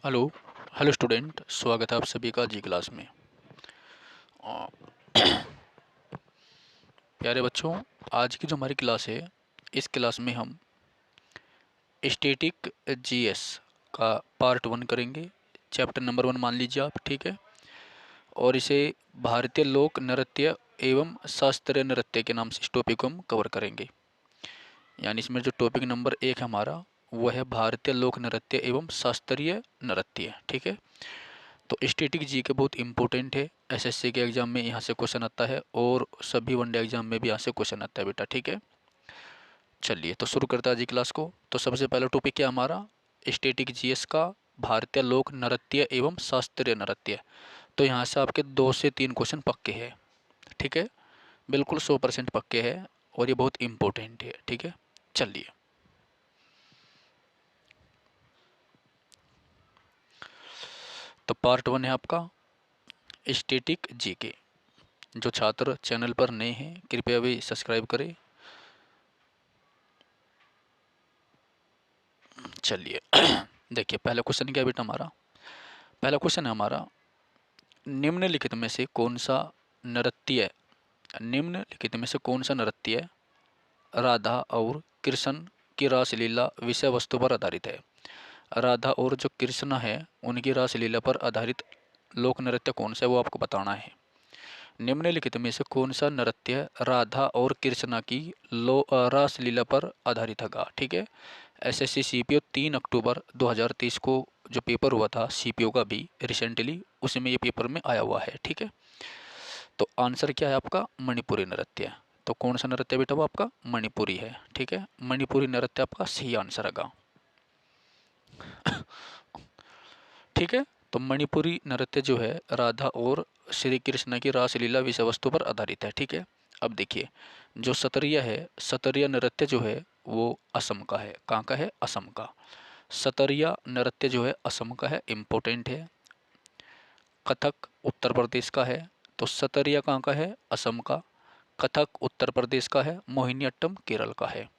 Hello hello student, स्वागत है आप सभी का जी क्लास में। अ, प्यारे बच्चों, आज की जो हमारी क्लास है, इस क्लास में हम स्टैटिक जीएस का पार्ट 1 करेंगे। चैप्टर नंबर 1 मान लीजिए आप, ठीक है। और इसे भारतीय लोक नृत्य एवं शास्त्रीय नृत्य के नाम से इस टॉपिक को हम कवर करेंगे। यानी इसमें जो टॉपिक नंबर 1 है हमारा, वह है भारतीय लोक नृत्य एवं शास्त्रीय नृत्य, ठीक है। तो स्टैटिक जी के बहुत इंपॉर्टेंट है। एसएससी के एग्जाम में यहाँ से क्वेश्चन आता है और सभी वनडे एग्जाम में भी यहाँ से क्वेश्चन आता है बेटा, ठीक है। चलिए तो शुरू करते हैं आज की क्लास को। तो सबसे पहला टॉपिक क्या हमारा, स्टैटिक जीएस का भारतीय लोक नृत्य एवं शास्त्रीय नृत्य। तो यहाँ से आपके 2 से 3 क्वेश्चन पक्के हैं, ठीक है। बिल्कुल 100% पक्के हैं और ये बहुत इंपॉर्टेंट है, ठीक है। चलिए तो पार्ट 1 है आपका स्टैटिक जी के। जो छात्र चैनल पर नए हैं कृपया भी सब्सक्राइब करें। चलिए देखिए पहला क्वेश्चन क्या है बेटा हमारा। पहला क्वेश्चन है हमारा, निम्नलिखित में से कौन सा नृत्य निम्नलिखित में से कौन सा नृत्य राधा और कृष्ण की रासलीला विषय वस्तु पर आधारित है। राधा और जो कृष्ण है उनकी रासलीला पर आधारित लोक नृत्य कौन सा है, वो आपको बताना है। निम्नलिखित में से कौन सा नृत्य राधा और कृष्णा की रासलीला पर आधारित होगा, ठीक है। एसएससी सीपीओ 3 अक्टूबर 2023 को जो पेपर हुआ था सीपीओ का भी रिसेंटली, उसमें ये पेपर में आया हुआ है, ठीक है। तो आंसर क्या है आपका, मणिपुरी नृत्य। तो कौन सा नृत्य बेटा, वो आपका मणिपुरी है, ठीक है। मणिपुरी नृत्य आपका सही आंसर होगा, ठीक है। तो मणिपुरी नृत्य जो है राधा और श्री कृष्ण की रासलीला विषय वस्तु पर आधारित है, ठीक है। अब देखिए जो सतरिया है, सतरिया नृत्य जो है वो असम का है। कहाँ का है, असम का। सतरिया नृत्य जो है असम का है, इम्पोर्टेंट है। कथक उत्तर प्रदेश का है। तो सतरिया कहाँ का है, असम का। कथक उत्तर प्रदेश का है। मोहिनीअट्टम केरल का है।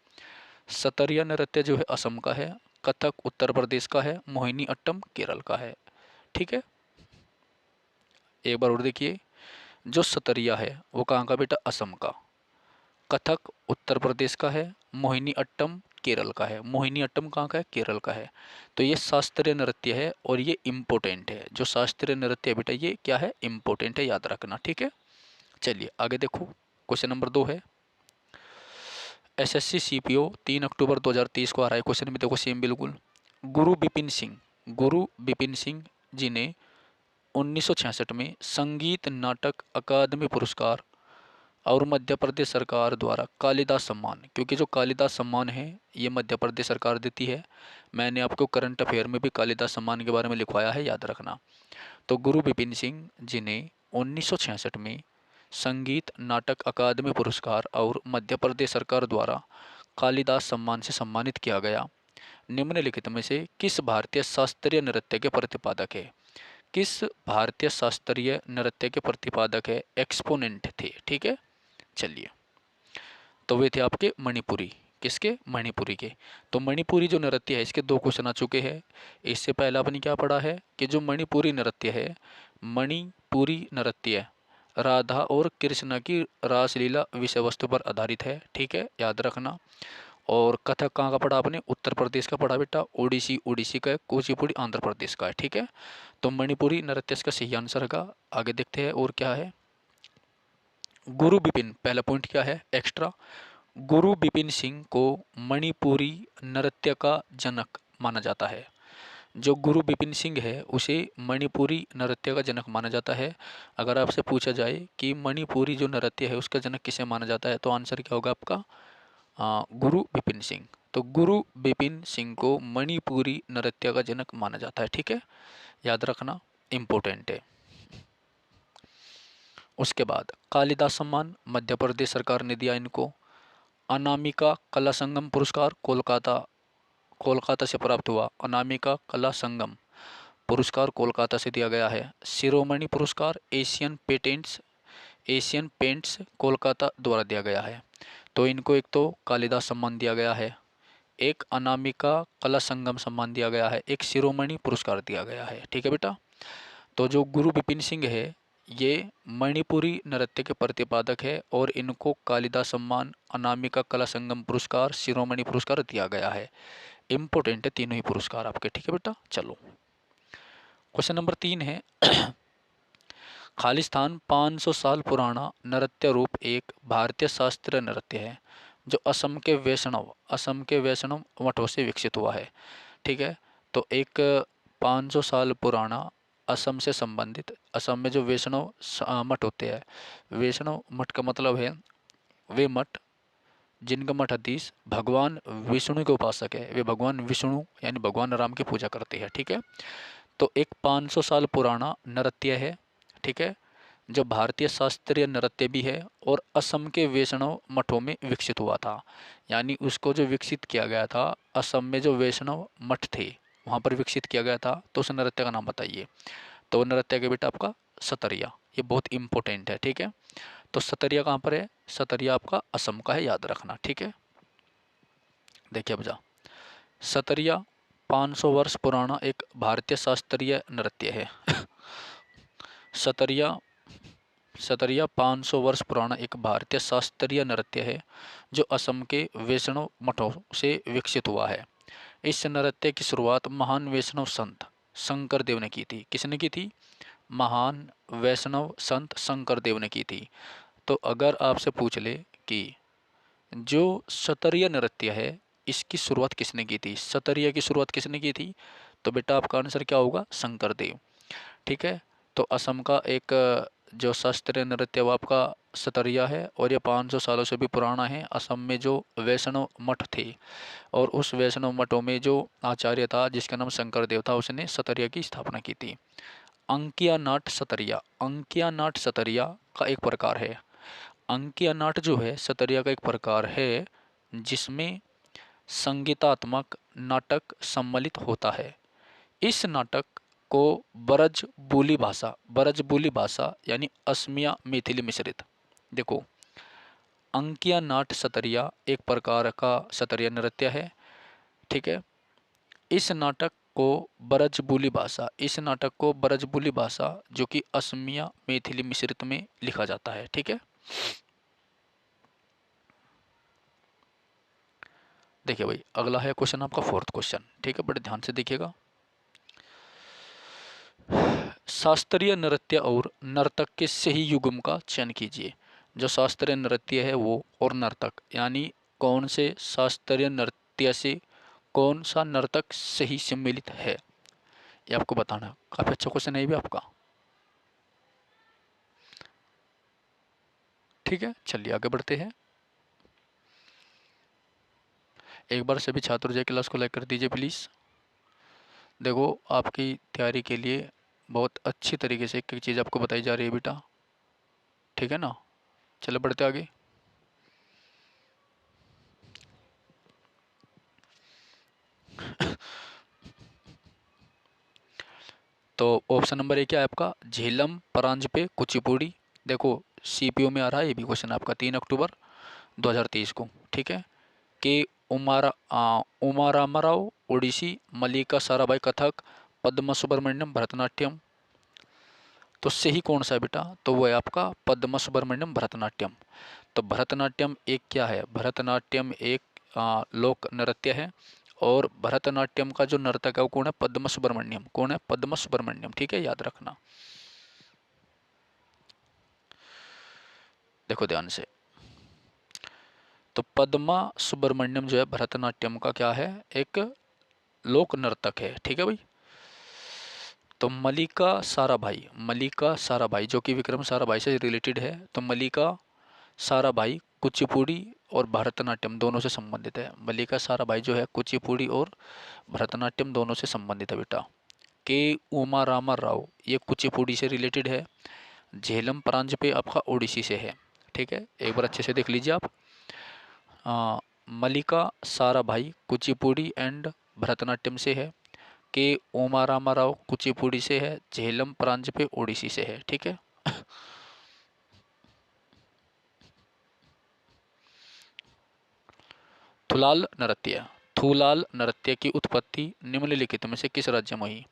सतरिया नृत्य जो है असम का है, कथक उत्तर प्रदेश का है, मोहिनीअट्टम केरल का है, ठीक है। एक बार और देखिए, जो सतरिया है वो कहाँ का बेटा, असम का। कथक उत्तर प्रदेश का है, मोहिनी अट्टम केरल का है। मोहिनी अट्टम कहाँ का है, केरल का है। तो ये शास्त्रीय नृत्य है और ये इम्पोर्टेंट है। जो शास्त्रीय नृत्य है बेटा ये क्या है, इम्पोर्टेंट है, याद रखना, ठीक है। चलिए आगे देखो, क्वेश्चन नंबर 2 है। एसएससी सीपीओ 3 अक्टूबर 2023 को आ रहा है क्वेश्चन में, देखो सेम बिल्कुल। गुरु बिपिन सिंह जी ने 1966 में संगीत नाटक अकादमी पुरस्कार और मध्य प्रदेश सरकार द्वारा कालिदास सम्मान, क्योंकि जो कालिदास सम्मान है ये मध्य प्रदेश सरकार देती है। मैंने आपको करंट अफेयर में भी कालिदास सम्मान के बारे में लिखवाया है, याद रखना। तो गुरु बिपिन सिंह जी ने 1966 में संगीत नाटक अकादमी पुरस्कार और मध्य प्रदेश सरकार द्वारा कालिदास सम्मान से सम्मानित किया गया। निम्नलिखित में से किस भारतीय शास्त्रीय नृत्य के प्रतिपादक है। किस भारतीय शास्त्रीय नृत्य के प्रतिपादक है, एक्सपोनेंट थे, ठीक है। चलिए तो वे थे आपके मणिपुरी, किसके, मणिपुरी के। तो मणिपुरी जो नृत्य है इसके 2 क्वेश्चन आ चुके हैं। इससे पहले आपने क्या पढ़ा है कि जो मणिपुरी नृत्य है, मणिपुरी नृत्य राधा और कृष्ण की रासलीला विषय वस्तु पर आधारित है, ठीक है, याद रखना। और कथक कहाँ का पढ़ा आपने, उत्तर प्रदेश का पढ़ा बेटा। ओडिसी ओडिसी का है। कुचिपुड़ी आंध्र प्रदेश का है, ठीक है। तो मणिपुरी नृत्य इसका सही आंसर होगा। आगे देखते हैं और क्या है। गुरु बिपिन, पहला पॉइंट क्या है एक्स्ट्रा, गुरु बिपिन सिंह को मणिपुरी नृत्य का जनक माना जाता है। जो गुरु बिपिन सिंह है उसे मणिपुरी नृत्य का जनक माना जाता है। अगर आपसे पूछा जाए कि मणिपुरी जो नृत्य है उसका जनक किसे माना जाता है, तो आंसर क्या होगा आपका, गुरु बिपिन सिंह। तो गुरु बिपिन सिंह को मणिपुरी नृत्य का जनक माना जाता है, ठीक है, याद रखना, इम्पोर्टेंट है। उसके बाद कालिदास सम्मान मध्य प्रदेश सरकार ने दिया इनको। अनामिका कला संगम पुरस्कार कोलकाता कोलकाता से प्राप्त हुआ। अनामिका कला संगम पुरस्कार कोलकाता से दिया गया है। शिरोमणि पुरस्कार एशियन पेंट्स कोलकाता द्वारा दिया गया है। तो इनको एक तो कालिदास सम्मान दिया गया है, एक अनामिका कला संगम सम्मान दिया गया है, एक शिरोमणि पुरस्कार दिया गया है। ठीक है बेटा। तो जो गुरु विपिन सिंह है ये मणिपुरी नृत्य के प्रतिपादक है और इनको कालिदास सम्मान, अनामिका कला संगम पुरस्कार, शिरोमणि पुरस्कार दिया गया है। इम्पोर्टेंट है तीनों ही पुरस्कार आपके। ठीक है बेटा। चलो क्वेश्चन नंबर 3 है खालिस्तान 500 साल पुराना नृत्य रूप एक भारतीय शास्त्रीय नृत्य है जो असम के वैष्णव मठों से विकसित हुआ है। ठीक है। तो एक 500 साल पुराना असम से संबंधित, असम में जो वैष्णव मठ होते हैं, वैष्णव मठ का मतलब है वे मठ जिनका मठाधीश भगवान विष्णु के उपासक है, वे भगवान विष्णु यानी भगवान राम की पूजा करते हैं। ठीक है। तो एक 500 साल पुराना नृत्य है। ठीक है। जो भारतीय शास्त्रीय नृत्य भी है और असम के वैष्णव मठों में विकसित हुआ था, यानी उसको जो विकसित किया गया था असम में जो वैष्णव मठ थे वहाँ पर विकसित किया गया था। तो उस नृत्य का नाम बताइए। तो नृत्य के बेटा आपका सतरिया, ये बहुत इंपॉर्टेंट है। ठीक है। तो सतरिया कहाँ पर है? सतरिया आपका असम का है, याद रखना। ठीक है। देखिए बजा, सतरिया 500 वर्ष पुराना एक भारतीय शास्त्रीय नृत्य है। सतरिया सतरिया 500 वर्ष पुराना एक भारतीय शास्त्रीय नृत्य है जो असम के वैष्णव मठों से विकसित हुआ है। इस नृत्य की शुरुआत महान वैष्णव संत शंकर देव ने की थी। किसने की थी? महान वैष्णव संत शंकर देव ने की थी। तो अगर आपसे पूछ ले कि जो सतरिया नृत्य है इसकी शुरुआत किसने की थी, सतरिया की शुरुआत किसने की थी, तो बेटा आपका आंसर क्या होगा? शंकर देव। ठीक है। तो असम का एक जो शास्त्रीय नृत्य वो आपका सतरिया है और ये 500 सालों से भी पुराना है। असम में जो वैष्णव मठ थे और उस वैष्णव मठों में जो आचार्य था जिसका नाम शंकर देव था उसने सतरिया की स्थापना की थी। अंकिया नाट सतरिया, अंकिया नाट सतरिया का एक प्रकार है। अंकिया नाट जो है सतरिया का एक प्रकार है जिसमें संगीतात्मक नाटक सम्मिलित होता है। इस नाटक को ब्रज बोली भाषा यानी असमिया मैथिली मिश्रित। देखो, अंकिया नाट सतरिया एक प्रकार का सतरिया नृत्य है। ठीक है। इस नाटक को इस नाटक को ब्रज बोली भाषा जो कि असमिया मैथिली मिश्रित में लिखा जाता है। ठीक है। देखिए भाई, अगला है क्वेश्चन आपका 4th क्वेश्चन। ठीक है, बड़े ध्यान से देखिएगा। शास्त्रीय नृत्य और नर्तक के सही युग्म का चयन कीजिए। जो शास्त्रीय नृत्य है वो और नर्तक, यानी कौन से शास्त्रीय नृत्य से कौन सा नर्तक सही सम्मिलित है, ये आपको बताना। काफी अच्छा क्वेश्चन है ये भी आपका। ठीक है, चलिए आगे बढ़ते हैं। एक बार सभी छात्र जो क्लास को लाइक कर दीजिए प्लीज़। देखो, आपकी तैयारी के लिए बहुत अच्छी तरीके से एक एक चीज़ आपको बताई जा रही है बेटा। ठीक है ना। चलो बढ़ते आगे। तो ऑप्शन नंबर 1 क्या है आपका? झेलम, परांजपे, कुचिपुड़ी। देखो, सीपीओ में आ रहा है ये भी क्वेश्चन आपका 3 अक्टूबर 2023 को। ठीक है। के उमा रामाराव ओडिसी, मल्लिका साराभाई कथक, पद्मा सुब्रमण्यम भरतनाट्यम। तो सही कौन सा है बेटा? तो वो है आपका पद्मा सुब्रमण्यम भरतनाट्यम। तो भरतनाट्यम एक क्या है? भरतनाट्यम एक लोक नृत्य है और भरतनाट्यम का जो नर्तक है वो कौन है? पद्मा सुब्रमण्यम। कौन है? पद्मा सुब्रमण्यम। ठीक है, याद रखना। देखो ध्यान से, तो पद्मा सुब्रमण्यम जो है भरतनाट्यम का क्या है? एक लोक नर्तक है। ठीक है भाई। तो मलिका साराभाई जो कि विक्रम साराभाई से रिलेटेड है, तो मलिका साराभाई कुचिपुड़ी और भरतनाट्यम दोनों से संबंधित है। मल्लिका साराभाई जो है कुचिपुड़ी और भरतनाट्यम दोनों से संबंधित है बेटा। के उमा रामा राव ये कुचिपुड़ी से रिलेटेड है। झेलम परांजपे आपका ओडिसी से है। ठीक है, एक बार अच्छे से देख लीजिए आप। मल्लिका साराभाई कुचिपुड़ी एंड भरतनाट्यम से है। के उमा रामा राव कुचिपुड़ी से है। झेलम परांजपे ओडिसी से है। ठीक है। थुलाल नृत्य, थूलाल नृत्य की उत्पत्ति निम्नलिखित में से किस राज्य में हुई?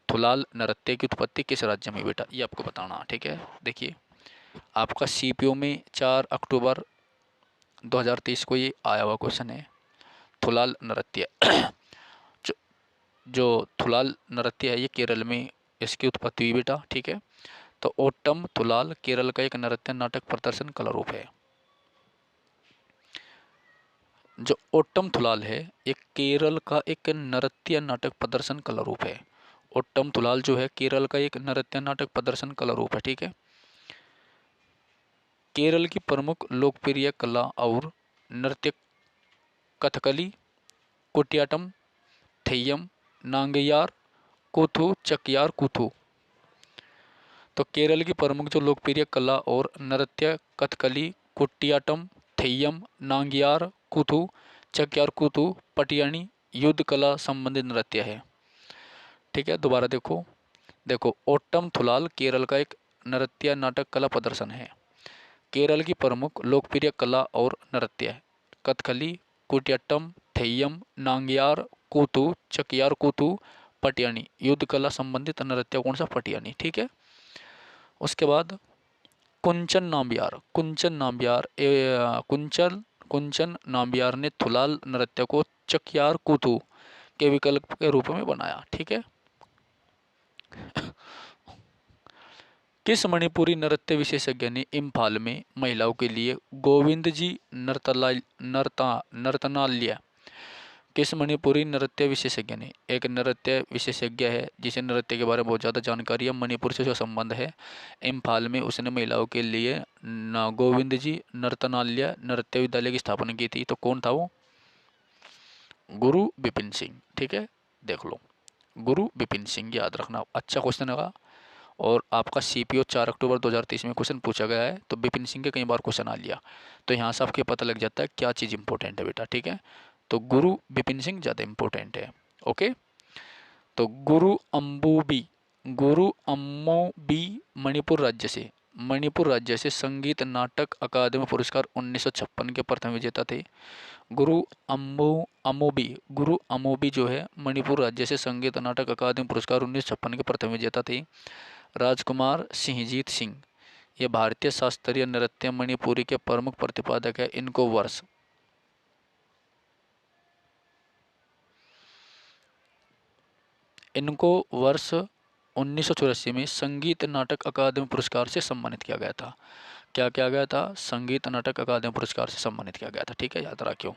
थूलाल नृत्य की उत्पत्ति किस राज्य में हुई बेटा, ये आपको बताना। ठीक है, देखिए आपका सीपीओ में 4 अक्टूबर 2023 को ये आया हुआ क्वेश्चन है। थुलाल नृत्य जो, जो थुलाल नृत्य है ये केरल में इसकी उत्पत्ति हुई बेटा। ठीक है, तो ओट्टम थुलाल केरल का एक नृत्य नाटक प्रदर्शन कला रूप है। जो ओट्टम थुलाल है ये केरल का एक नृत्य नाटक प्रदर्शन कला रूप है। ओट्टम थुलाल जो है केरल का एक नृत्य नाटक प्रदर्शन कला रूप है। ठीक है, केरल की प्रमुख लोकप्रिय कला और नृत्य कथकली, कुटियाट्टम, थेय्यम, नांगयार कूथू, चकियार कूथू। तो केरल की प्रमुख जो लोकप्रिय कला और नृत्य कथकली, कुटियाट्टम, थेय्यम, नांगियार कूथू, चकियार कूथू, पटियानी युद्ध कला संबंधित नृत्य है। ठीक है, दोबारा देखो, देखो ओट्टम थुलाल केरल का एक नृत्य नाटक कला प्रदर्शन है। केरल की प्रमुख लोकप्रिय कला और नृत्य कथकली, कुटियाट्टम, थेय्यम, नांगियार कूथू, चकियार कूथू, पटियानी युद्ध कला संबंधित नृत्य कौन सा? पटियानी। ठीक है, उसके बाद कुंचन नाम्बियार, कुंचन नाम्बियार कुंचन नाम्बियार ने थुलाल नृत्य को चकियार कूथू के विकल्प के रूप में बनाया। ठीक है, किस मणिपुरी नृत्य विशेषज्ञ ने इम्फाल में महिलाओं के लिए गोविंद जी नर्तनालय, किस मणिपुरी नृत्य विशेषज्ञ ने, एक नृत्य विशेषज्ञ है जिसे नृत्य के बारे में बहुत ज़्यादा जानकारी है, मणिपुर से जो संबंध है, इम्फाल में उसने महिलाओं के लिए गोविंद जी नर्तनालय नृत्य विद्यालय की स्थापना की थी। तो कौन था वो? गुरु बिपिन सिंह। ठीक है, देख लो, गुरु बिपिन सिंह, याद रखना, अच्छा क्वेश्चन होगा। और आपका सीपीओ 4 अक्टूबर 2023 में क्वेश्चन पूछा गया है, तो बिपिन सिंह के कई बार क्वेश्चन आ लिया, तो यहाँ से आपके पता लग जाता है क्या चीज़ इंपॉर्टेंट है बेटा। ठीक है, तो गुरु बिपिन सिंह ज़्यादा इंपॉर्टेंट है। ओके, तो गुरु अम्मोबी मणिपुर राज्य से संगीत नाटक अकादमी पुरस्कार 1956 के प्रथम विजेता थे। गुरु अमोबी जो है मणिपुर राज्य से संगीत नाटक अकादमी पुरस्कार 1956 के प्रथम विजेता थे। राजकुमार सिंहजीत सिंह ये भारतीय शास्त्रीय नृत्य मणिपुरी के प्रमुख प्रतिपादक है। इनको वर्ष 1984 में संगीत नाटक अकादमी पुरस्कार से सम्मानित किया गया था। क्या किया गया था? संगीत नाटक अकादमी पुरस्कार से सम्मानित किया गया था। ठीक है, याद रखियो।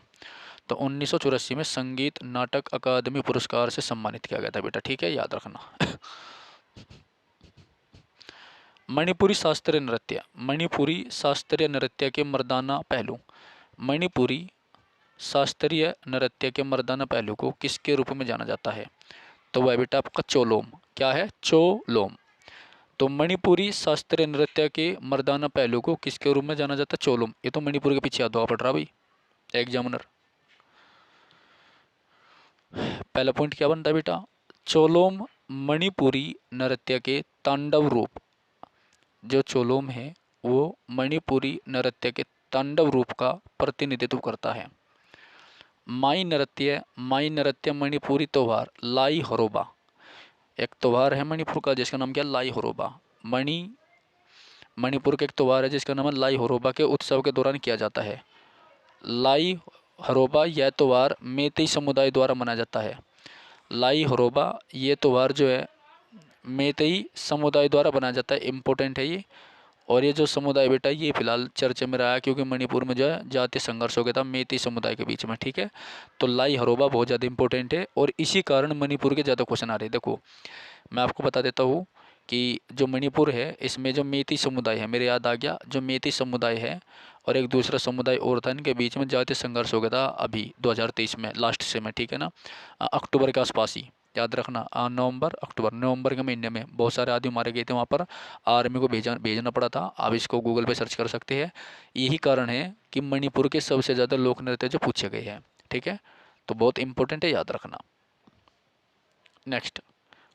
तो 1984 में संगीत नाटक अकादमी पुरस्कार से सम्मानित किया गया था बेटा। ठीक है, याद रखना। मणिपुरी शास्त्रीय नृत्य के मर्दाना पहलू, मणिपुरी शास्त्रीय नृत्य के मर्दाना पहलू को किसके रूप में जाना जाता है? तो वह बेटा आपका चोलोम। क्या है? चोलोम। तो मणिपुरी शास्त्रीय नृत्य के मर्दाना पहलू को किसके रूप में जाना जाता है? चोलोम। ये तो मणिपुर के पीछे याद पड़ रहा भाई एग्जामिनर। पहला पॉइंट क्या बनता है बेटा? चोलोम मणिपुरी नृत्य के तांडव रूप, जो चोलोम है वो मणिपुरी नृत्य के तांडव रूप का प्रतिनिधित्व करता है। माई नृत्य मणिपुरी त्योहार लाई हरोबा, एक त्योहार है मणिपुर का जिसका नाम क्या? लाई हरोबा। मणिपुर का एक त्योहार है जिसका नाम है लाई हरोबा के उत्सव के दौरान किया जाता है। लाई हरोबा यह त्यौहार मेतेई समुदाय द्वारा मनाया जाता है। लाई हरोबा ये त्यौहार जो है मेतेई समुदाय द्वारा बनाया जाता है। इम्पोर्टेंट है ये। और ये जो समुदाय बेटा ये फिलहाल चर्चा में रहा है क्योंकि मणिपुर में जो है जातीय संघर्ष हो गया था मेती समुदाय के बीच में। ठीक है, तो लाई हरोबा बहुत ज़्यादा इंपॉर्टेंट है और इसी कारण मणिपुर के ज़्यादा क्वेश्चन आ रहे हैं। देखो मैं आपको बता देता हूँ कि जो मणिपुर है इसमें जो मेती समुदाय है, मेरे याद आ गया, जो मेती समुदाय है और एक दूसरा समुदाय और था, इनके बीच में जातीय संघर्ष हो गया था अभी 2023 में लास्ट से में। ठीक है ना, अक्टूबर के आसपास ही, याद रखना, नवंबर के महीने में बहुत सारे आदमी मारे गए थे वहाँ पर, आर्मी को भेजना पड़ा था। आप इसको गूगल पे सर्च कर सकते हैं। यही कारण है कि मणिपुर के सबसे ज़्यादा लोक नृत्य जो पूछे गए हैं। ठीक है, तो बहुत इंपॉर्टेंट है, याद रखना। Next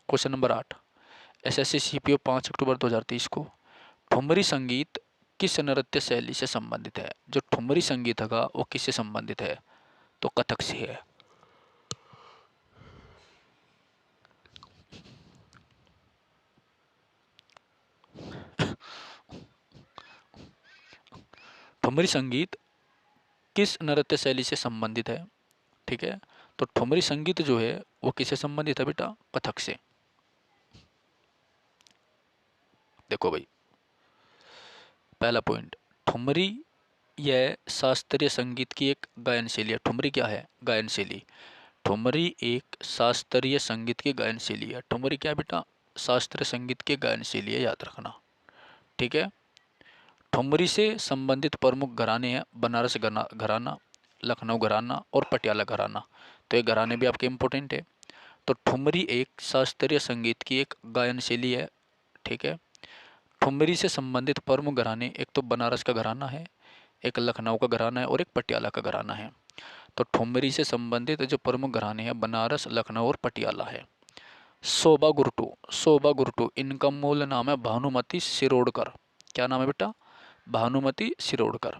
question number 8, SSC CPO 5 अक्टूबर 2023 को ठुमरी संगीत किस नृत्य शैली से संबंधित है? जो ठुमरी संगीत होगा वो किससे संबंधित है? तो कथक से है। ठुमरी संगीत किस नृत्य शैली से संबंधित है? ठीक है, तो ठुमरी संगीत जो है वो किससे संबंधित है बेटा? कथक से। देखो भाई, पहला पॉइंट, ठुमरी यह शास्त्रीय संगीत की एक गायन शैली है। ठुमरी क्या है? गायन शैली। ठुमरी एक शास्त्रीय संगीत की गायन शैली है। ठुमरी क्या है बेटा? शास्त्रीय संगीत की गायन शैली है, याद रखना। ठीक है, ठुमरी से संबंधित प्रमुख घराने हैं बनारस घराना, लखनऊ घराना और पटियाला घराना। तो ये घराने भी आपके इम्पोर्टेंट है। तो ठुमरी एक शास्त्रीय संगीत की एक गायन शैली है। ठीक है, ठुमरी से संबंधित प्रमुख घराने एक तो बनारस का घराना है, एक लखनऊ का घराना है और एक पटियाला का घराना है। तो ठुमरी से संबंधित जो प्रमुख घराने हैं बनारस, लखनऊ और पटियाला है। शोभा गुरटू, शोभा गुरटू इनका मूल नाम है भानुमति शिरोडकर। क्या नाम है बेटा? भानुमति शिरोडकर।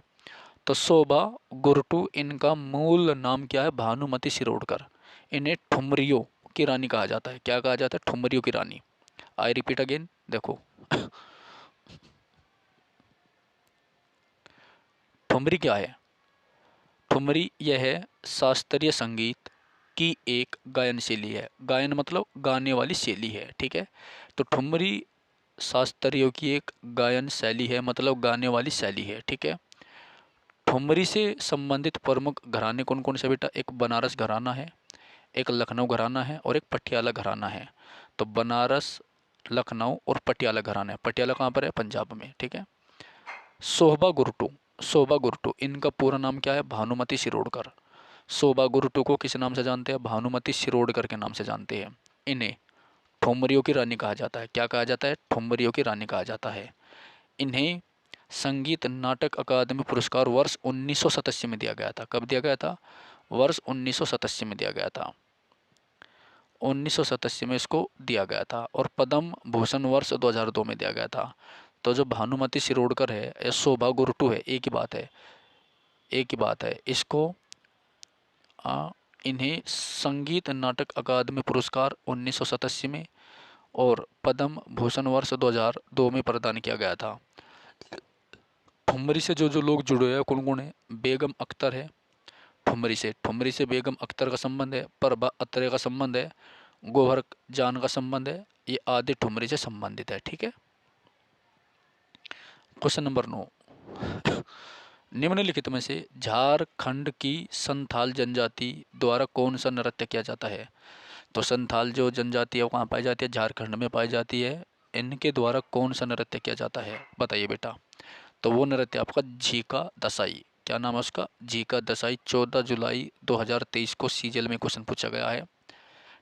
तो शोभा गुरटू इनका मूल नाम क्या है? भानुमति शिरोडकर। इन्हें ठुमरियों की रानी कहा जाता है। क्या कहा जाता है? ठुमरियों की रानी। आई रिपीट अगेन, देखो ठुमरी क्या है? ठुमरी यह है शास्त्रीय संगीत की एक गायन शैली है। गायन मतलब गाने वाली शैली है। ठीक है, तो ठुमरी शास्त्रीयों की एक गायन शैली है, मतलब गाने वाली शैली है। ठीक है, ठुमरी से संबंधित प्रमुख घराने कौन कौन से बेटा? एक बनारस घराना है, एक लखनऊ घराना है और एक पटियाला घराना है। तो बनारस, लखनऊ और पटियाला घराना है। पटियाला कहाँ पर है? पंजाब में। ठीक है, शोभा गुरटू, शोभा गुरटू इनका पूरा नाम क्या है? भानुमति शिरोडकर। शोभा गुरटू को किस नाम से जानते हैं? भानुमति शिरोडकर के नाम से जानते हैं। इन्हें ठुमरियों की रानी कहा जाता है। क्या कहा जाता है? ठुमरियों की रानी कहा जाता है। इन्हें संगीत नाटक अकादमी पुरस्कार वर्ष 1987 में दिया गया था। कब दिया गया था? वर्ष 1987 में दिया गया था। 1987 में इसको दिया गया था। और पद्म भूषण वर्ष 2002 में दिया गया था। तो जो भानुमति शिरोडकर है या शोभा गुरटू है, एक ही बात है, एक ही बात है। इसको इन्हें संगीत नाटक अकादमी पुरस्कार 1987 में और पद्म भूषण वर्ष 2002 में प्रदान किया गया था। ठुमरी से जो जो लोग जुड़े हैं कौन कौन है? बेगम अख्तर है ठुमरी से बेगम अख्तर का संबंध है, प्रभा अत्रे का संबंध है, गोहर जान का संबंध है। ये आदि ठुमरी से संबंधित है। ठीक है, क्वेश्चन नंबर 9, निम्नलिखित में से झारखंड की संथाल जनजाति द्वारा कौन सा नृत्य किया जाता है? तो संथाल जो जनजाति है वो कहाँ पाई जाती है? झारखंड में पाई जाती है। इनके द्वारा कौन सा नृत्य किया जाता है? बताइए बेटा। तो वो नृत्य आपका झीका दसाई। क्या नाम है उसका? झीका दसाई। 14 जुलाई 2023 को सीजीएल में क्वेश्चन पूछा गया है।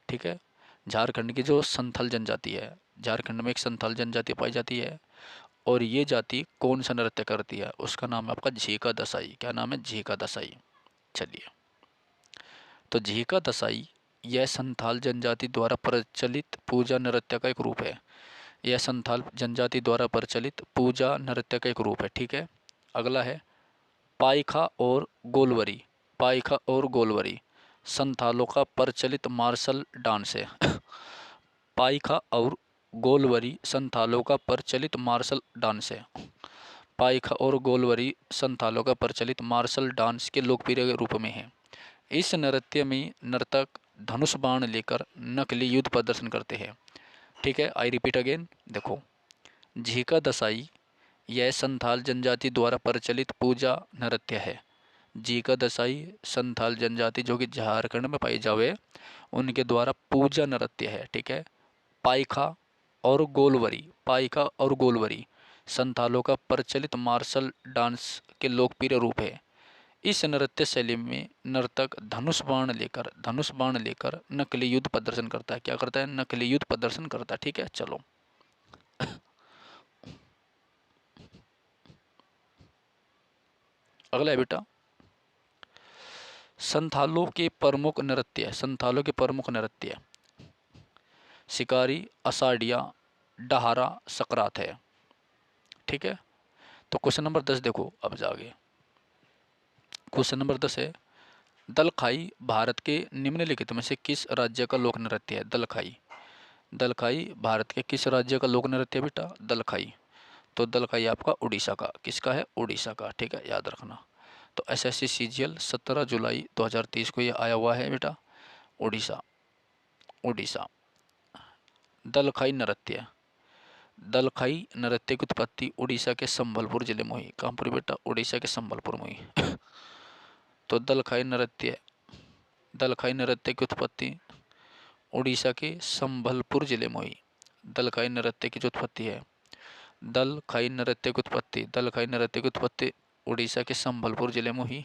ठीक है, झारखंड की जो संथाल जनजाति है, झारखंड में एक संथाल जनजाति पाई जाती है और ये जाति कौन सा नृत्य करती है? उसका नाम है आपका झीका दसाई। क्या नाम है? झीका दसाई। चलिए, तो झीका दसाई यह संथाल जनजाति द्वारा प्रचलित पूजा नृत्य का एक रूप है। यह संथाल जनजाति द्वारा प्रचलित पूजा नृत्य का एक रूप है। ठीक है, अगला है पाइखा और गोलवरी। पाइखा और गोलवरी संथालों का प्रचलित मार्शल डांस है। पाइखा और गोलवरी संथालों का प्रचलित मार्शल डांस है। पाइखा और गोलवरी संथालों का प्रचलित मार्शल डांस के लोकप्रिय रूप में है। इस नृत्य में नर्तक धनुष बाण लेकर नकली युद्ध प्रदर्शन करते हैं। ठीक है, आई रिपीट अगेन, देखो, झीका दसाई यह संथाल जनजाति द्वारा प्रचलित पूजा नृत्य है। झीका दसाई संथाल जनजाति जो कि झारखंड में पाई जावे उनके द्वारा पूजा नृत्य है। ठीक है, पाइखा और गोलवरी, पाइखा और गोलवरी संथालों का प्रचलित मार्शल डांस के लोकप्रिय रूप है। इस नृत्य शैली में नर्तक धनुष बाण लेकर नकली युद्ध प्रदर्शन करता है। क्या करता है? नकली युद्ध प्रदर्शन करता है। ठीक है, चलो अगला है बेटा संथालों के प्रमुख नृत्य। संथालों के प्रमुख नृत्य शिकारी, असाडिया, डहारा, सकरात है। ठीक है, तो क्वेश्चन नंबर 10 देखो, अब जागे क्वेश्चन नंबर 10 है दलखाई भारत के निम्नलिखित में से किस राज्य का लोक नृत्य है? दलखाई, दलखाई भारत के किस राज्य का लोक नृत्य है बेटा? दलखाई। तो दलखाई आपका उड़ीसा का, किसका है? उड़ीसा का, ठीक है, याद रखना। तो एसएससी सीजीएल 17 जुलाई 2023 को ये आया हुआ है बेटा, उड़ीसा। उड़ीसा। दलखाई नृत्य, दलखाई नृत्य की उत्पत्ति उड़ीसा के संबलपुर जिले में हुई। कहाँ पर बेटा? उड़ीसा के संबलपुर में हुई। तो दलखाई नृत्य, दलखाई नृत्य की उत्पत्ति उड़ीसा के संबलपुर जिले में हुई। दलखाई नृत्य की जो उत्पत्ति है, दलखाई नृत्य की उत्पत्ति, दलखाई नृत्य की उत्पत्ति उड़ीसा के संबलपुर जिले में हुई।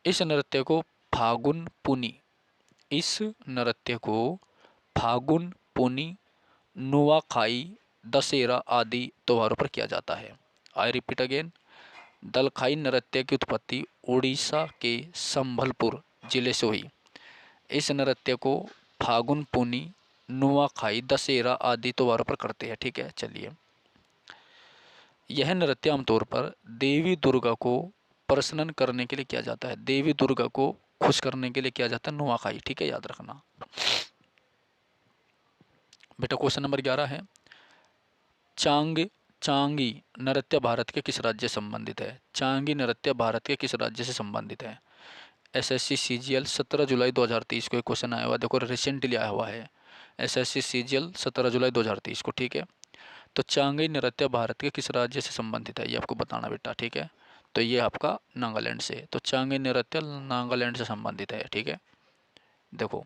इस नृत्य को फागुन पुनी, इस नृत्य को फागुन पुनी, नुआखाई, दशहरा आदि त्योहारों पर किया जाता है। आई रिपीट अगेन, दलखाई नृत्य की उत्पत्ति उड़ीसा के संबलपुर जिले से हुई। इस नृत्य को फागुन पुनी, नुआखाई, दशहरा आदि त्योहारों पर करते हैं, ठीक है। चलिए, यह नृत्य आमतौर पर देवी दुर्गा को प्रसन्न करने के लिए किया जाता है। देवी दुर्गा को खुश करने के लिए किया जाता है नुआखाई, ठीक है, याद रखना बेटा। क्वेश्चन नंबर 11 है, चांग चांगी नृत्य भारत के किस राज्य से संबंधित है? चांगी नृत्य भारत के किस राज्य से संबंधित है? एसएससी सीजीएल 17 जुलाई 2023 को एक क्वेश्चन आया हुआ, देखो रिसेंटली आया हुआ है, एसएससी सीजीएल 17 जुलाई 2023 को, ठीक है। तो चांगी नृत्य भारत के किस राज्य से संबंधित है, ये आपको बताना बेटा, ठीक है। तो ये आपका नागालैंड से, तो चांगी नृत्य नागालैंड से संबंधित है, ठीक है। देखो,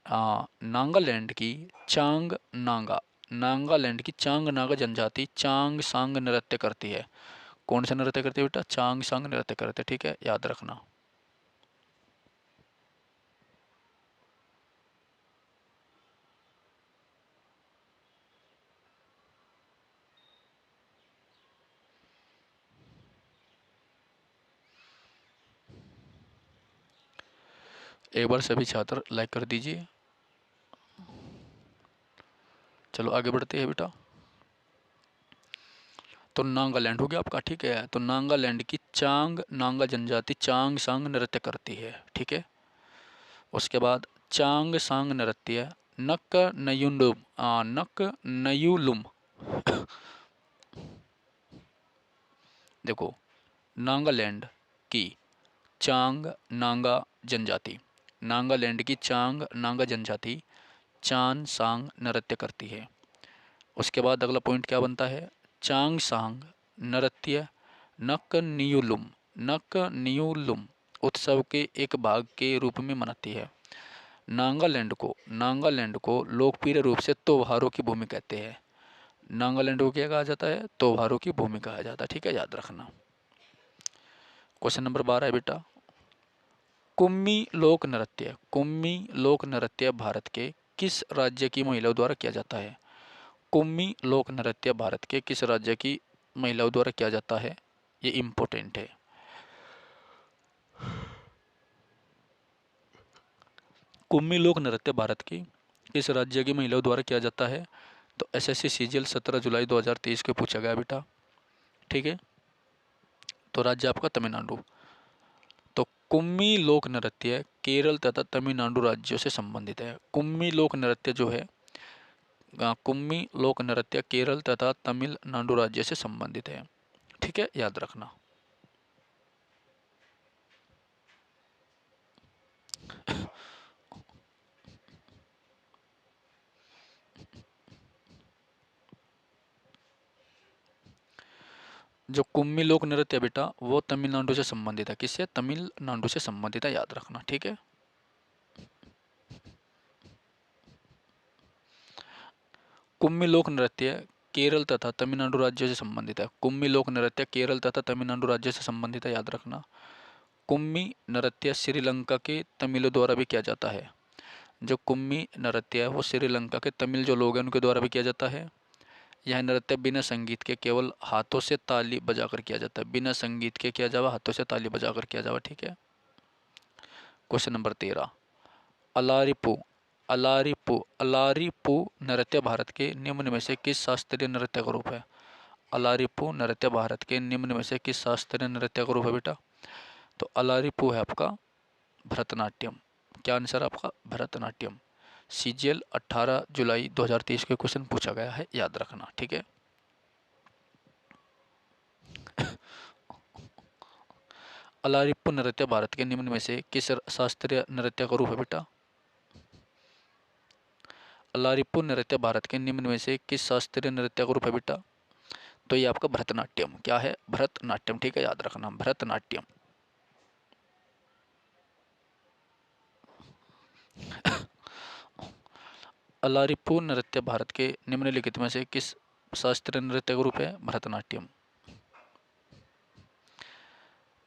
नागालैंड की चांग नागा, नागालैंड की चांग नागा जनजाति चांग सांग नृत्य करती है। कौन सा नृत्य करती है बेटा? चांग सांग नृत्य करते हैं, ठीक है, याद रखना। एक बार सभी छात्र लाइक कर दीजिए। चलो आगे बढ़ते हैं बेटा। तो नागालैंड हो गया आपका, ठीक है। तो नागालैंड की चांग नागा जनजाति चांग सांग नृत्य करती है, ठीक है। उसके बाद चांग सांग नृत्य नक नयुलुम, नक नयुलुम। देखो, नागालैंड की चांग नागा जनजाति, नागालैंड की चांग नागा जनजाति चान सांग नृत्य करती है। उसके बाद अगला पॉइंट क्या बनता है? चांग सांग नृत्य नक नियुलुम, नक नियुलुम उत्सव के एक भाग के रूप में मनाती है। नागालैंड को लोकप्रिय रूप से त्योहारों की भूमि कहते हैं। नागालैंड को क्या कहा जाता है? त्योहारों की भूमि कहा जाता है, ठीक है, याद रखना। क्वेश्चन नंबर 12 है बेटा, कुम्मी लोक नृत्य, कुम्मी लोक नृत्य भारत के किस राज्य की महिलाओं द्वारा किया जाता है? कुम्मी लोक नृत्य भारत के किस राज्य की महिलाओं द्वारा किया जाता है? ये इम्पोर्टेंट है। कुम्मी लोक नृत्य भारत की किस राज्य की महिलाओं द्वारा किया जाता है? तो एसएससी सीजीएल 17 जुलाई 2023 को पूछा गया बेटा, ठीक है। तो राज्य आपका तमिलनाडु। तो कुम्मी लोक नृत्य केरल तथा तमिलनाडु राज्यों से संबंधित है। कुम्मी लोक नृत्य जो है, कुम्मी लोक नृत्य केरल तथा तमिलनाडु राज्य से संबंधित है, ठीक है, याद रखना। जो कुम्मी लोक नृत्य है बेटा, वो तमिलनाडु से संबंधित है। किससे? तमिलनाडु से संबंधित है, याद रखना, ठीक है। कुम्मी लोक नृत्य केरल तथा तमिलनाडु राज्यों से संबंधित है। कुम्मी लोक नृत्य केरल तथा तमिलनाडु राज्यों से संबंधित है, याद रखना। कुम्मी नृत्य श्रीलंका के तमिलों द्वारा भी किया जाता है। जो कुम्मी नृत्य है वो श्रीलंका के तमिल जो लोग हैं उनके द्वारा भी किया जाता है। यह नृत्य बिना संगीत के केवल हाथों से ताली बजाकर किया जाता है। बिना संगीत के किया जावा, हाथों से ताली बजाकर किया जावा, ठीक है। क्वेश्चन नंबर 13, अलारिपू, अलारिपू, अलारिपू नृत्य भारत के निम्न में से किस शास्त्रीय नृत्य का रूप है? अलारिपू नृत्य भारत के निम्न में से किस शास्त्रीय नृत्य का रूप है बेटा? तो अलारिपू है आपका भरतनाट्यम। क्या आंसर आपका? भरतनाट्यम। CGL 18 जुलाई 2023 के क्वेश्चन पूछा गया है, याद रखना, ठीक है। अलारिप्पू नृत्य भारत के निम्न में से किस शास्त्रीय नृत्य का रूप है बेटा? अलारिप्पू नृत्य भारत के निम्न में से किस शास्त्रीय नृत्य का रूप है बेटा? तो ये आपका भरतनाट्यम। क्या है? भरतनाट्यम, ठीक है, याद रखना, भरतनाट्यम। अलारिप्पू नृत्य भारत के निम्नलिखित में से किस शास्त्रीय नृत्य का रूप है? भरतनाट्यम।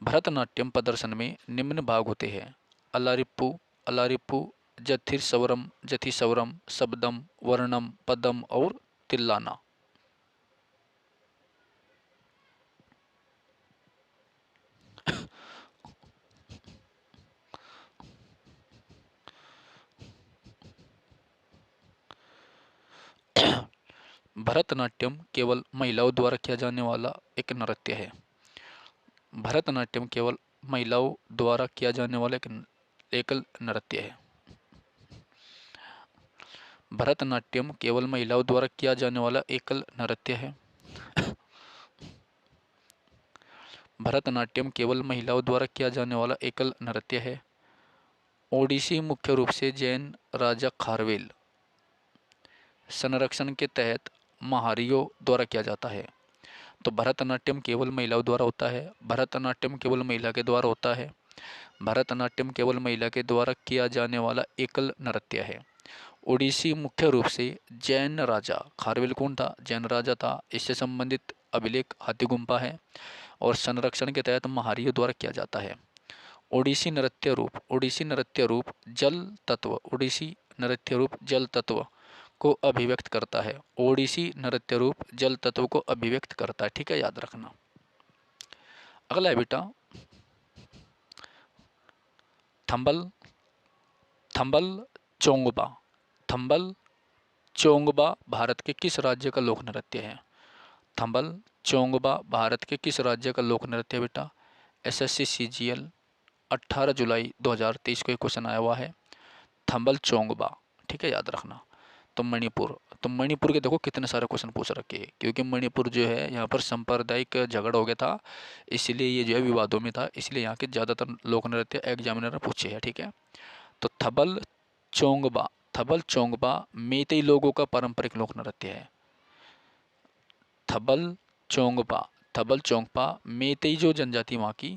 भरतनाट्यम प्रदर्शन में निम्न भाग होते हैं: अलारिप्पू, अलारिप्पू, जथिसवरम, जथिसवरम, शब्दम, वर्णम, पदम और तिल्लाना। भरतनाट्यम केवल महिलाओं द्वारा किया जाने वाला एक नृत्य है। भरतनाट्यम केवल महिलाओं द्वारा किया जाने वाला एक एकल नृत्य है। भरतनाट्यम केवल महिलाओं द्वारा किया जाने वाला एकल नृत्य है। भरतनाट्यम केवल महिलाओं द्वारा किया जाने वाला एकल नृत्य है। ओडिसी मुख्य रूप से जैन राजा खारवेल संरक्षण के तहत महारियों द्वारा किया जाता है। तो भरतनाट्यम केवल महिलाओं द्वारा होता है। भरतनाट्यम केवल महिला के द्वारा होता है। भरतनाट्यम केवल महिला के द्वारा किया जाने वाला एकल नृत्य है। ओडिसी मुख्य रूप से जैन राजा खारवेल कौन था? जैन राजा था। इससे संबंधित अभिलेख हाथी गुम्फा है और संरक्षण के तहत महारियों द्वारा किया जाता है। ओडिसी नृत्य रूप, ओडिसी नृत्य रूप जल तत्व, ओडिसी नृत्य रूप जल तत्व को अभिव्यक्त करता है। ओडिसी नृत्य रूप जल तत्व को अभिव्यक्त करता है, ठीक है, याद रखना। अगला है बेटा थंबल, थंबल चोंगबा। थंबल चोंगबा भारत के किस राज्य का लोक नृत्य है? थंबल चोंगबा भारत के किस राज्य का लोक नृत्य है बेटा? SSC CGL 18 जुलाई 2023 को एक क्वेश्चन आया हुआ है, थंबल चोंगबा, ठीक है, याद रखना। तो मणिपुर, तो मणिपुर के देखो कितने सारे क्वेश्चन पूछ रखे हैं, क्योंकि मणिपुर जो है यहाँ पर सांप्रदायिक झगड़ा हो गया था, इसलिए ये जो है विवादों में था, इसलिए यहाँ के ज़्यादातर लोक नृत्य एग्जामिनर ने पूछे हैं, ठीक है। तो थबल चोंगबा, थबल चोंगबा मेइतेई लोगों का पारंपरिक लोक नृत्य है। थबल चोंगबा, थबल चोंगपा मेइतेई जो जनजाति वहाँ की,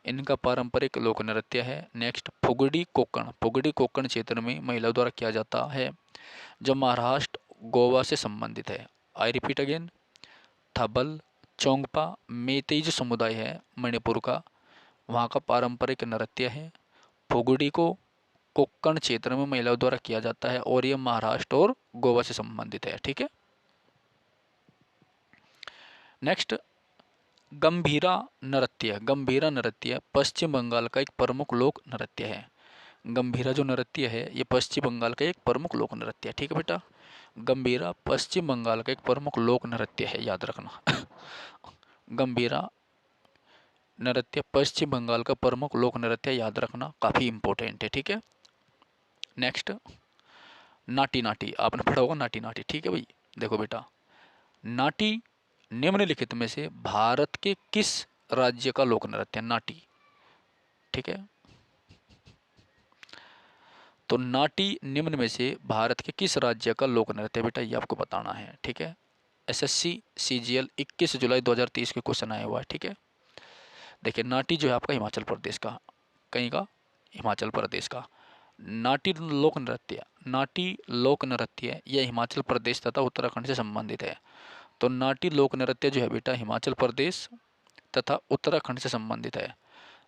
इनका पारंपरिक लोक नृत्य है। नेक्स्ट फुगड़ी कोंकण, फुगड़ी कोंकण क्षेत्र में महिलाओं द्वारा किया जाता है, जो महाराष्ट्र गोवा से संबंधित है। I repeat again, Thabal Chongba Meitei जो समुदाय है मणिपुर का, वहाँ का पारंपरिक नृत्य है। फुगड़ी को कोंकण क्षेत्र में महिलाओं द्वारा किया जाता है और यह महाराष्ट्र और गोवा से संबंधित है, ठीक है। नेक्स्ट गंभीरा नृत्य, गंभीरा नृत्य पश्चिम बंगाल का एक प्रमुख लोक नृत्य है। गंभीरा जो नृत्य है ये पश्चिम बंगाल का एक प्रमुख लोक नृत्य है, ठीक है बेटा। गंभीरा पश्चिम बंगाल का एक प्रमुख लोक नृत्य है, याद रखना। गंभीरा नृत्य पश्चिम बंगाल का प्रमुख लोक नृत्य, याद रखना, काफ़ी इंपॉर्टेंट है, ठीक है। नेक्स्ट नाटी नाटी, आपने पढ़ा होगा नाटी नाटी, ठीक है भाई। देखो बेटा, नाटी निम्नलिखित में से भारत के किस राज्य का लोक नृत्य है? नाटी, ठीक है। तो नाटी निम्न में से भारत के किस राज्य का लोक नृत्य है बेटा, ये आपको बताना है, ठीक है। SSC CGL 21 जुलाई 2023 के क्वेश्चन आया हुआ है, ठीक है। देखिए नाटी जो है आपका हिमाचल प्रदेश का, कहीं का, हिमाचल प्रदेश का। नाटी लोक नृत्य, नाटी लोक नृत्य यह हिमाचल प्रदेश तथा उत्तराखंड से संबंधित है। तो नाटी लोक नृत्य जो है बेटा हिमाचल प्रदेश तथा उत्तराखंड से संबंधित है।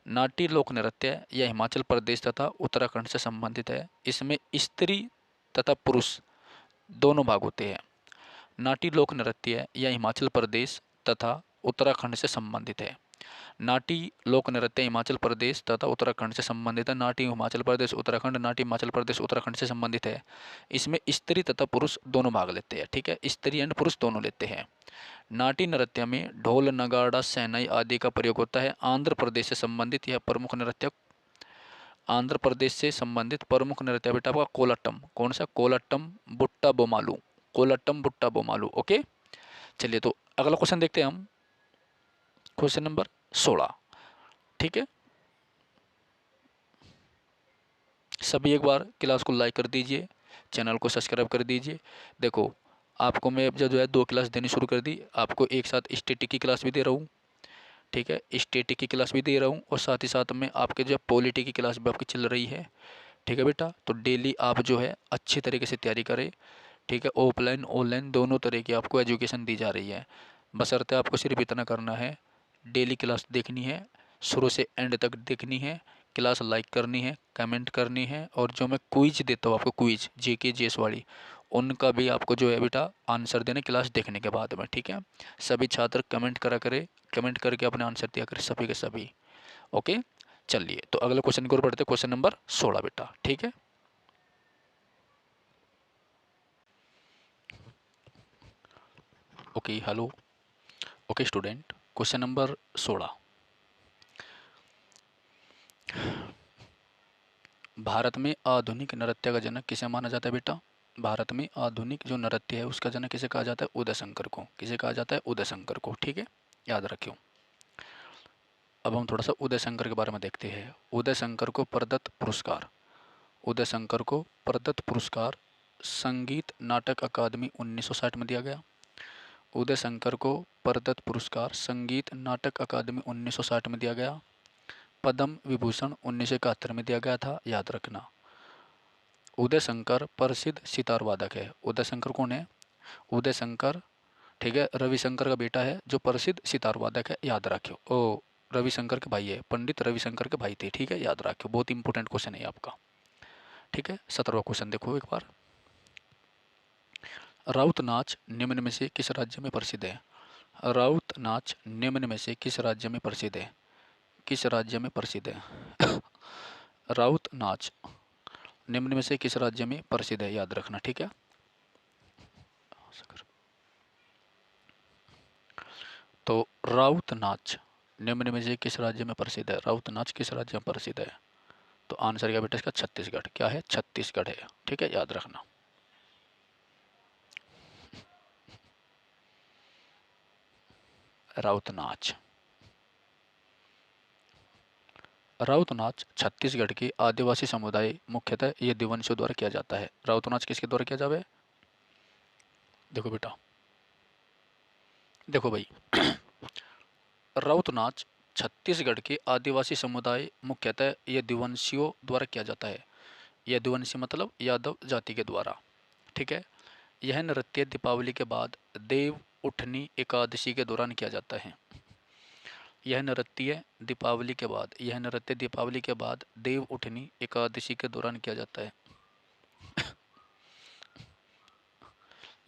नाटी लोक नृत्य यह हिमाचल प्रदेश तथा उत्तराखंड से संबंधित है। इसमें स्त्री तथा पुरुष दोनों भाग होते हैं। नाटी लोक नृत्य यह हिमाचल प्रदेश तथा उत्तराखंड से संबंधित है। नाटी लोक नृत्य हिमाचल प्रदेश तथा उत्तराखंड से संबंधित है। नाटी हिमाचल प्रदेश उत्तराखंड, नाटी हिमाचल प्रदेश उत्तराखंड से संबंधित है। इसमें स्त्री तथा पुरुष दोनों भाग लेते हैं, ठीक है, स्त्री एंड पुरुष दोनों लेते हैं। नाटी नृत्य में ढोल, नगाड़ा, शहनाई आदि का प्रयोग होता है। आंध्र प्रदेश से संबंधित यह प्रमुख नृत्य आंध्र प्रदेश से संबंधित प्रमुख नृत्य बेटा आपका कोलाट्टम। कौन सा? कोलाट्टम बुट्टा बोमालू। कोलाट्टम बुट्टा बोमालू। ओके, चलिए तो अगला क्वेश्चन देखते हैं हम, क्वेश्चन नंबर 16। ठीक है, सभी एक बार क्लास को लाइक कर दीजिए, चैनल को सब्सक्राइब कर दीजिए। देखो आपको मैं जो है 2 क्लास देनी शुरू कर दी, आपको एक साथ स्टैटिक की क्लास भी दे रहा हूँ। ठीक है, स्टैटिक की क्लास भी दे रहा हूँ और साथ ही साथ में आपके जो पॉलिटी की क्लास भी आपकी चल रही है। ठीक है बेटा, तो डेली आप जो है अच्छी तरीके से तैयारी करें। ठीक है, ऑफलाइन ऑनलाइन दोनों तरह की आपको एजुकेशन दी जा रही है। बशर्ते आपको सिर्फ इतना करना है, डेली क्लास देखनी है, शुरू से एंड तक देखनी है, क्लास लाइक करनी है, कमेंट करनी है, और जो मैं क्विज देता हूँ आपको, क्विज जेके जेएस वाली, उनका भी आपको जो है बेटा आंसर देने क्लास देखने के बाद में। ठीक है, सभी छात्र कमेंट करा करें, कमेंट करके अपने आंसर दिया करें सभी के सभी। ओके, चलिए तो अगले क्वेश्चन की ओर बढ़ते, क्वेश्चन नंबर 16 बेटा। ठीक है, okay hello, okay student, question number 16। Bharat में आधुनिक नृत्य का जनक किसे माना जाता है बेटा? भारत में आधुनिक जो नृत्य है उसका जनक किसे कहा जाता है? उदय शंकर को। किसे कहा जाता है? उदय शंकर को। ठीक है, याद रखियो। अब हम थोड़ा सा उदय शंकर के बारे में देखते हैं। उदय शंकर को प्रदत्त पुरस्कार, उदय शंकर को प्रदत्त पुरस्कार संगीत नाटक अकादमी 1960 में दिया गया। उदय शंकर को प्रदत्त पुरस्कार संगीत नाटक अकादमी 1960 में दिया गया। पद्म विभूषण 1971 में दिया गया था, याद रखना। उदय शंकर प्रसिद्ध सितार वादक है। उदय शंकर कौन है? उदय शंकर, ठीक है, रविशंकर का बेटा है जो प्रसिद्ध सितार वादक है, याद रखियो। ओ, रविशंकर के भाई है, पंडित रविशंकर के भाई थे। ठीक है, याद रखियो, बहुत इंपॉर्टेंट क्वेश्चन है आपका। ठीक है, 17वां क्वेश्चन देखो एक बार। राउत नाच निम्न में से किस राज्य में प्रसिद्ध है? राउत नाच निम्न में से किस राज्य में प्रसिद्ध है? किस राज्य में प्रसिद्ध है? राउत नाच निम्न में से किस राज्य में प्रसिद्ध है, याद रखना। ठीक है, तो राउत नाच निम्न में से किस राज्य में प्रसिद्ध है? राउत नाच किस राज्य में प्रसिद्ध है? तो आंसर क्या बेटा इसका? छत्तीसगढ़। क्या है? छत्तीसगढ़ है। ठीक है, याद रखना। राउत नाच, राउत नाच छत्तीसगढ़ के आदिवासी समुदाय मुख्यतः ये दिवंशों द्वारा किया जाता है। राउत नाच किसके द्वारा किया जावे? देखो बेटा, देखो भाई, राउत नाच छत्तीसगढ़ के आदिवासी समुदाय मुख्यतः यदुवंशियों द्वारा किया जाता है। यदुवंशी मतलब यादव जाति के द्वारा। ठीक है, यह नृत्य दीपावली के बाद देव उठनी एकादशी के दौरान किया जाता है। यह नृत्य दीपावली के बाद, यह नृत्य दीपावली के बाद देव उठनी एकादशी के दौरान किया जाता है।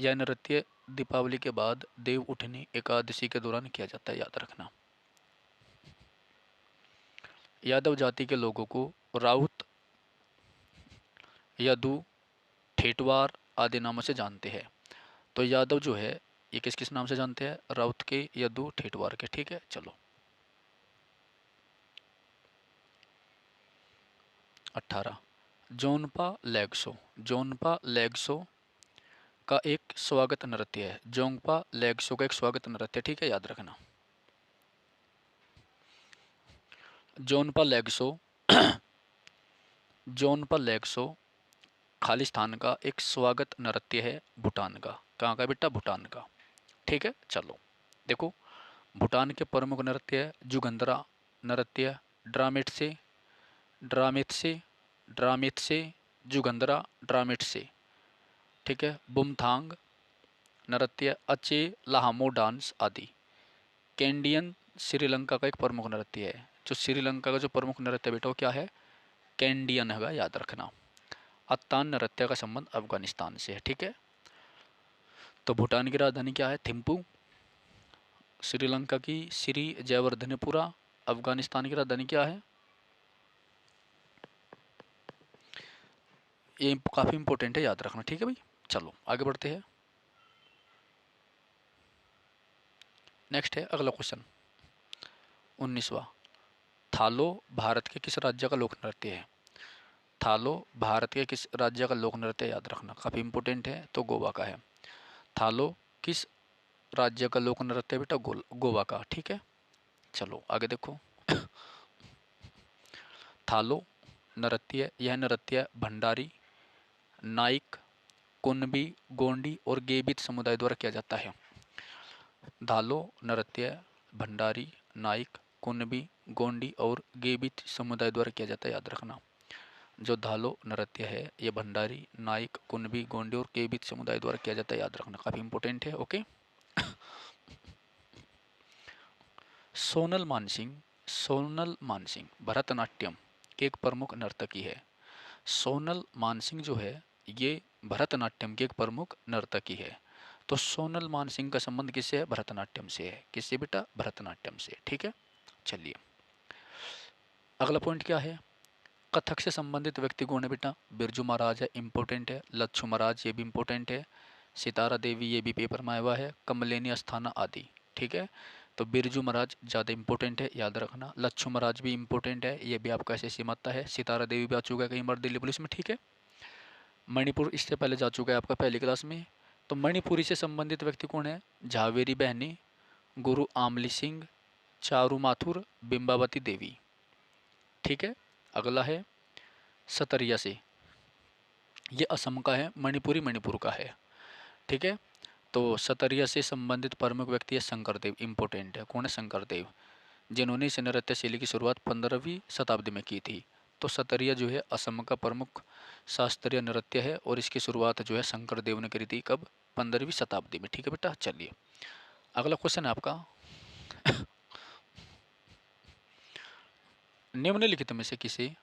यह नृत्य दीपावली के बाद देव उठनी एकादशी के दौरान किया जाता है, याद रखना। यादव जाति के लोगों को राउत, यदु, ठेठवार आदि नामों से जानते हैं। तो यादव जो है ये किस किस नाम से जानते हैं? राउत के, यदु, ठेठवार के। ठीक है, चलो 18। जोनपा लेग्सो, जोनपा लेग्सो का एक स्वागत नृत्य है। जोंगपा लेग्सो का एक स्वागत नृत्य। ठीक है, याद रखना। जोनपा लेग्सो, जोनपा लेग्सो खालिस्तान का एक स्वागत नृत्य है, भूटान का। कहाँ का बेटा? भूटान का। ठीक है, चलो देखो, भूटान के प्रमुख नृत्य है जुगंदरा नृत्य, ड्रामेटसे, ड्रामेत्से, ड्रामेत्से, जुगंदरा, ड्रामेटसे। ठीक है, बुमथांग नृत्य, अचे, लाहामो डांस आदि। कैंडियन श्रीलंका का एक प्रमुख नृत्य है। जो श्रीलंका का जो प्रमुख नृत्य बेटा वो क्या है? कैंडियन है, याद रखना। अत्तान नृत्य का संबंध अफगानिस्तान से है। ठीक है, तो भूटान की राजधानी क्या है? थिम्पू। श्रीलंका की श्री जयवर्धनेपुरा। अफगानिस्तान की राजधानी क्या है? ये काफ़ी इंपॉर्टेंट है, याद रखना। ठीक है भाई, चलो आगे बढ़ते हैं। नेक्स्ट है अगला क्वेश्चन 19वां। थालो भारत के किस राज्य का लोक नृत्य है? थालो भारत के किस राज्य का लोक नृत्य, याद रखना काफ़ी इंपॉर्टेंट है, तो गोवा का है। थालो किस राज्य का लोक नृत्य है बेटा, गोवा का, ठीक है। चलो आगे देखो। थालो नृत्य, यह नृत्य भंडारी, नाइक, कुणबी, गोंडी और गेबित समुदाय द्वारा किया जाता है। धालो नृत्य भंडारी, नाइक, कुणबी, गोंडी और गेबित समुदाय द्वारा किया जाता है, याद रखना। जो धालो नृत्य है ये भंडारी, नाइक, कुणबी, गोंडी और गेबित समुदाय द्वारा किया जाता है, याद रखना काफ़ी इंपॉर्टेंट है। ओके। सोनल मानसिंह, सोनल मानसिंह भरतनाट्यम की एक प्रमुख नर्तकी है। सोनल मानसिंह जो है ये भरतनाट्यम की एक प्रमुख नर्तकी है। तो सोनल मानसिंह का संबंध किससे है, भरतनाट्यम से है। किससे बेटा, भरतनाट्यम से, ठीक है। चलिए अगला पॉइंट क्या है, कथक से संबंधित व्यक्ति कौन है बेटा, बिरजू महाराज है, इंपॉर्टेंट है। लच्छू महाराज ये भी इंपॉर्टेंट है। सितारा देवी ये भी पेपर में आया हुआ है। कमलेनी अस्थाना आदि, ठीक है। तो बिरजू महाराज ज़्यादा इंपॉर्टेंट है, याद रखना। लच्छू महाराज भी इंपॉर्टेंट है, ये भी आपका ऐसे सीमाता है। सितारा देवी भी आ चुका है कई बार दिल्ली पुलिस में, ठीक है। मणिपुर इससे पहले जा चुका है आपका पहली क्लास में। तो मणिपुरी से संबंधित व्यक्ति कौन है, झावेरी बहनी, गुरु आमली सिंह, चारू माथुर, बिंबावती देवी, ठीक है। अगला है सतरिया से, ये असम का है, मणिपुरी मणिपुर का है, ठीक है। तो सतरिया से संबंधित प्रमुख व्यक्ति है शंकरदेव, इंपॉर्टेंट है। कौन है, शंकरदेव, जिन्होंने इस नृत्य शैली की शुरुआत 15वीं शताब्दी में की थी। तो सतरिया जो है असम का प्रमुख शास्त्रीय नृत्य है और इसकी शुरुआत जो है शंकरदेव ने करी थी, कब, 15वीं शताब्दी में, ठीक है बेटा। चलिए अगला क्वेश्चन है आपका, निम्नलिखित में से किसे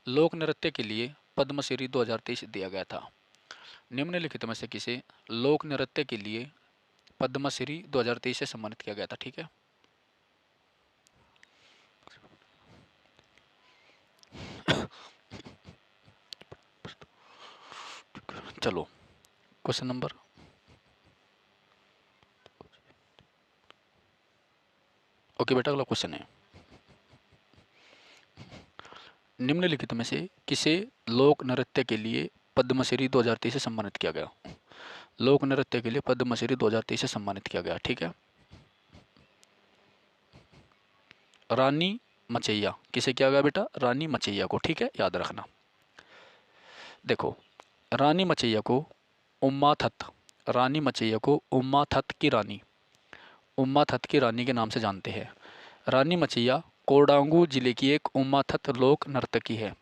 लोक नृत्य के लिए पद्मश्री 2023 दिया गया था। निम्नलिखित में से किसे लोक नृत्य के लिए पद्मश्री 2023 से सम्मानित किया गया था, ठीक है। चलो क्वेश्चन नंबर, ओके बेटा अगला क्वेश्चन है, निम्नलिखित में से किसे लोक नृत्य के लिए पद्मश्री 2023 से सम्मानित किया गया। लोक नृत्य के लिए पद्मश्री 2023 से सम्मानित किया गया, ठीक है। रानी मचैया, किसे किया गया बेटा, रानी मचैया को, ठीक है, याद रखना। देखो रानी मचैया को उम्मा थत, रानी मचैया को उम्मा थत की रानी, उम्मा थत की रानी के नाम से जानते हैं। रानी मचैया कोडांगू जिले की एक उम्मा थत लोक नर्तकी है।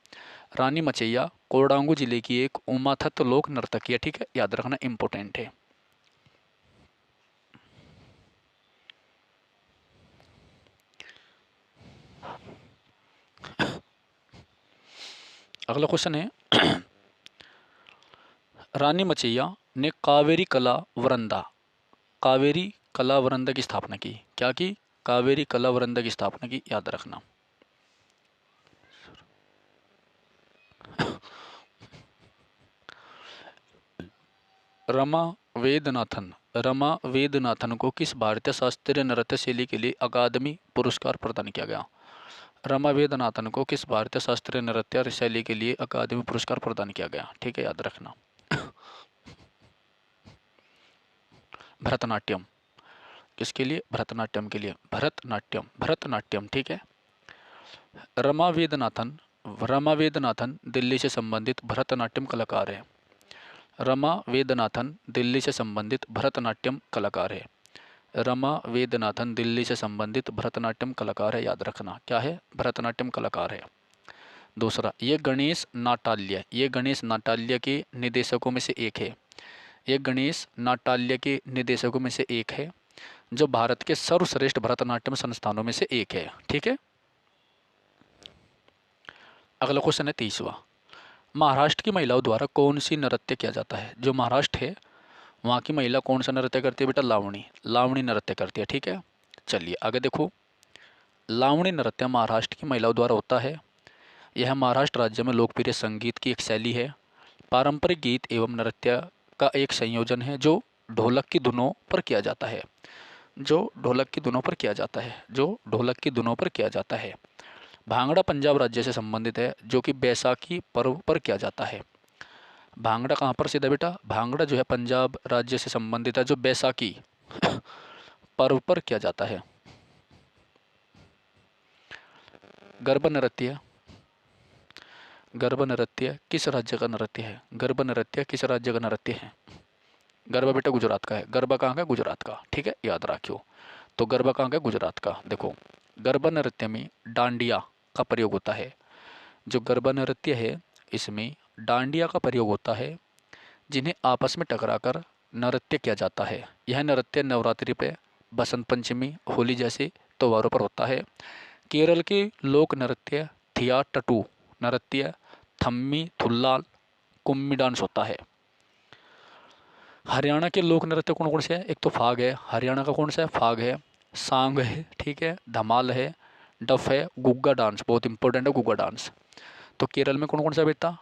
रानी मचैया कोडांगू जिले की एक उम्मा थत लोक नर्तकी है, ठीक है, याद रखना, इंपॉर्टेंट है। अगला क्वेश्चन है, रानी मचैया ने कावेरी कला वरंदा, कावेरी कला वरंदा की स्थापना की, क्या की, कावेरी कला वरंदा की स्थापना की, याद रखना। रमा वेदनाथन, रमा वेदनाथन को किस भारतीय शास्त्रीय नृत्य शैली के लिए अकादमी पुरस्कार प्रदान किया गया। रमा वेदनाथन को किस भारतीय शास्त्रीय नृत्य शैली के लिए अकादमी पुरस्कार प्रदान किया गया, ठीक है, याद रखना। भरतनाट्यम, किसके लिए, भरतनाट्यम के लिए, भरतनाट्यम, भरतनाट्यम, ठीक है। रमा वेदनाथन, रमा वेदनाथन दिल्ली से संबंधित भरतनाट्यम कलाकार है। रमा वेदनाथन दिल्ली से संबंधित भरतनाट्यम कलाकार है। रमा वेदनाथन दिल्ली से संबंधित भरतनाट्यम कलाकार है, याद रखना, क्या है, भरतनाट्यम कलाकार है। दूसरा, ये गणेश नाटाल्य, ये गणेश नाटाल्य के निदेशकों में से एक है। ये गणेश नाटाल्य के निदेशकों में से एक है, जो भारत के सर्वश्रेष्ठ भरतनाट्यम संस्थानों में से एक है, ठीक है। अगला क्वेश्चन है 30वां, महाराष्ट्र की महिलाओं द्वारा कौन सी नृत्य किया जाता है। जो महाराष्ट्र है वहाँ की महिला कौन सा नृत्य करती है बेटा, लावणी, लावणी नृत्य करती है, ठीक है। चलिए आगे देखो, लावणी नृत्य महाराष्ट्र की महिलाओं द्वारा होता है। यह महाराष्ट्र राज्य में लोकप्रिय संगीत की एक शैली है। पारंपरिक गीत एवं नृत्य का एक संयोजन है जो ढोलक की धुनों पर किया जाता है, जो ढोलक की धुनों पर किया जाता है, जो ढोलक की धुनों पर किया जाता है। भांगड़ा पंजाब राज्य से संबंधित है, जो कि बैसाखी पर्व पर किया जाता है। भांगड़ा कहाँ पर स्थित है बेटा? भांगड़ा जो है पंजाब राज्य से संबंधित है, जो बैसाखी पर्व पर किया जाता है। गरबा नृत्य, गरबा नृत्य किस राज्य का नृत्य है? गरबा नृत्य किस राज्य का नृत्य है? गरबा बेटा गुजरात का है। गरबा कहाँ का? गुजरात का। ठीक है, याद रखियो। तो गरबा कहाँ का? गुजरात का। देखो, गरबा नृत्य में डांडिया का प्रयोग होता है। जो गरबा नृत्य है इसमें डांडिया का प्रयोग होता है, जिन्हें आपस में टकराकर नृत्य किया जाता है। यह नृत्य नवरात्रि पे, बसंत पंचमी, होली जैसे त्योहारों पर होता है। केरल के लोक नृत्य थियाट्टू नृत्य, थम्मी थुल्लाल, कुम्मी डांस होता है। हरियाणा के लोक नृत्य कौन कौन से हैं? एक तो फाग है, हरियाणा का कौन सा है? फाग है। सांग है, ठीक है, धमाल है, डफ है, गुग्गा डांस, बहुत इंपॉर्टेंट है गुग्गा डांस। तो केरल में कौन कौन सा बेटा?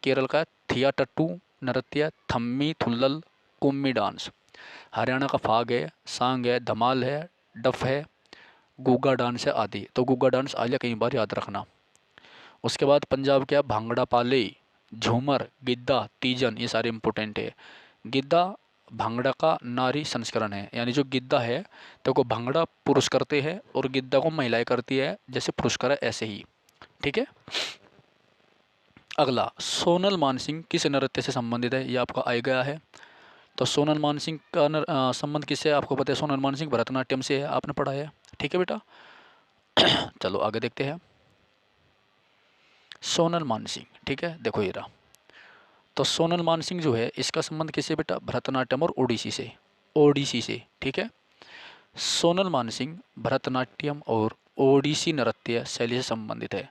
केरल का थियाट्टू नृत्य, थम्मी थुल्लल, कुम्मी डांस। हरियाणा का फाग है, सांग है, धमाल है, डफ है, गुग्गा डांस है आदि। तो गुग्गा डांस आलिया कई बार याद रखना। उसके बाद पंजाब क्या? भांगड़ा पाले, झूमर, गिद्दा, तीजन, ये सारे इंपॉर्टेंट है। गिद्दा भांगड़ा का नारी संस्करण है, यानी जो गिद्दा है तो को भांगड़ा पुरुष करते हैं और गिद्दा को महिलाएं करती है, जैसे पुरुष करे ऐसे ही। ठीक है। अगला, सोनल मानसिंह किस नृत्य से संबंधित है? ये आपका आ गया है। तो सोनल मानसिंह का संबंध किससे है? आपको पता है, सोनल मानसिंह भरतनाट्यम से है, आपने पढ़ा है। ठीक है बेटा। चलो आगे देखते हैं। सोनल मानसिंह, ठीक है, देखो ये रहा। तो सोनल मानसिंह जो है इसका संबंध किससे बेटा? भरतनाट्यम और ओडिसी से। ओडिसी से, ठीक है। सोनल मानसिंह भरतनाट्यम और ओडिसी नृत्य शैली से संबंधित है।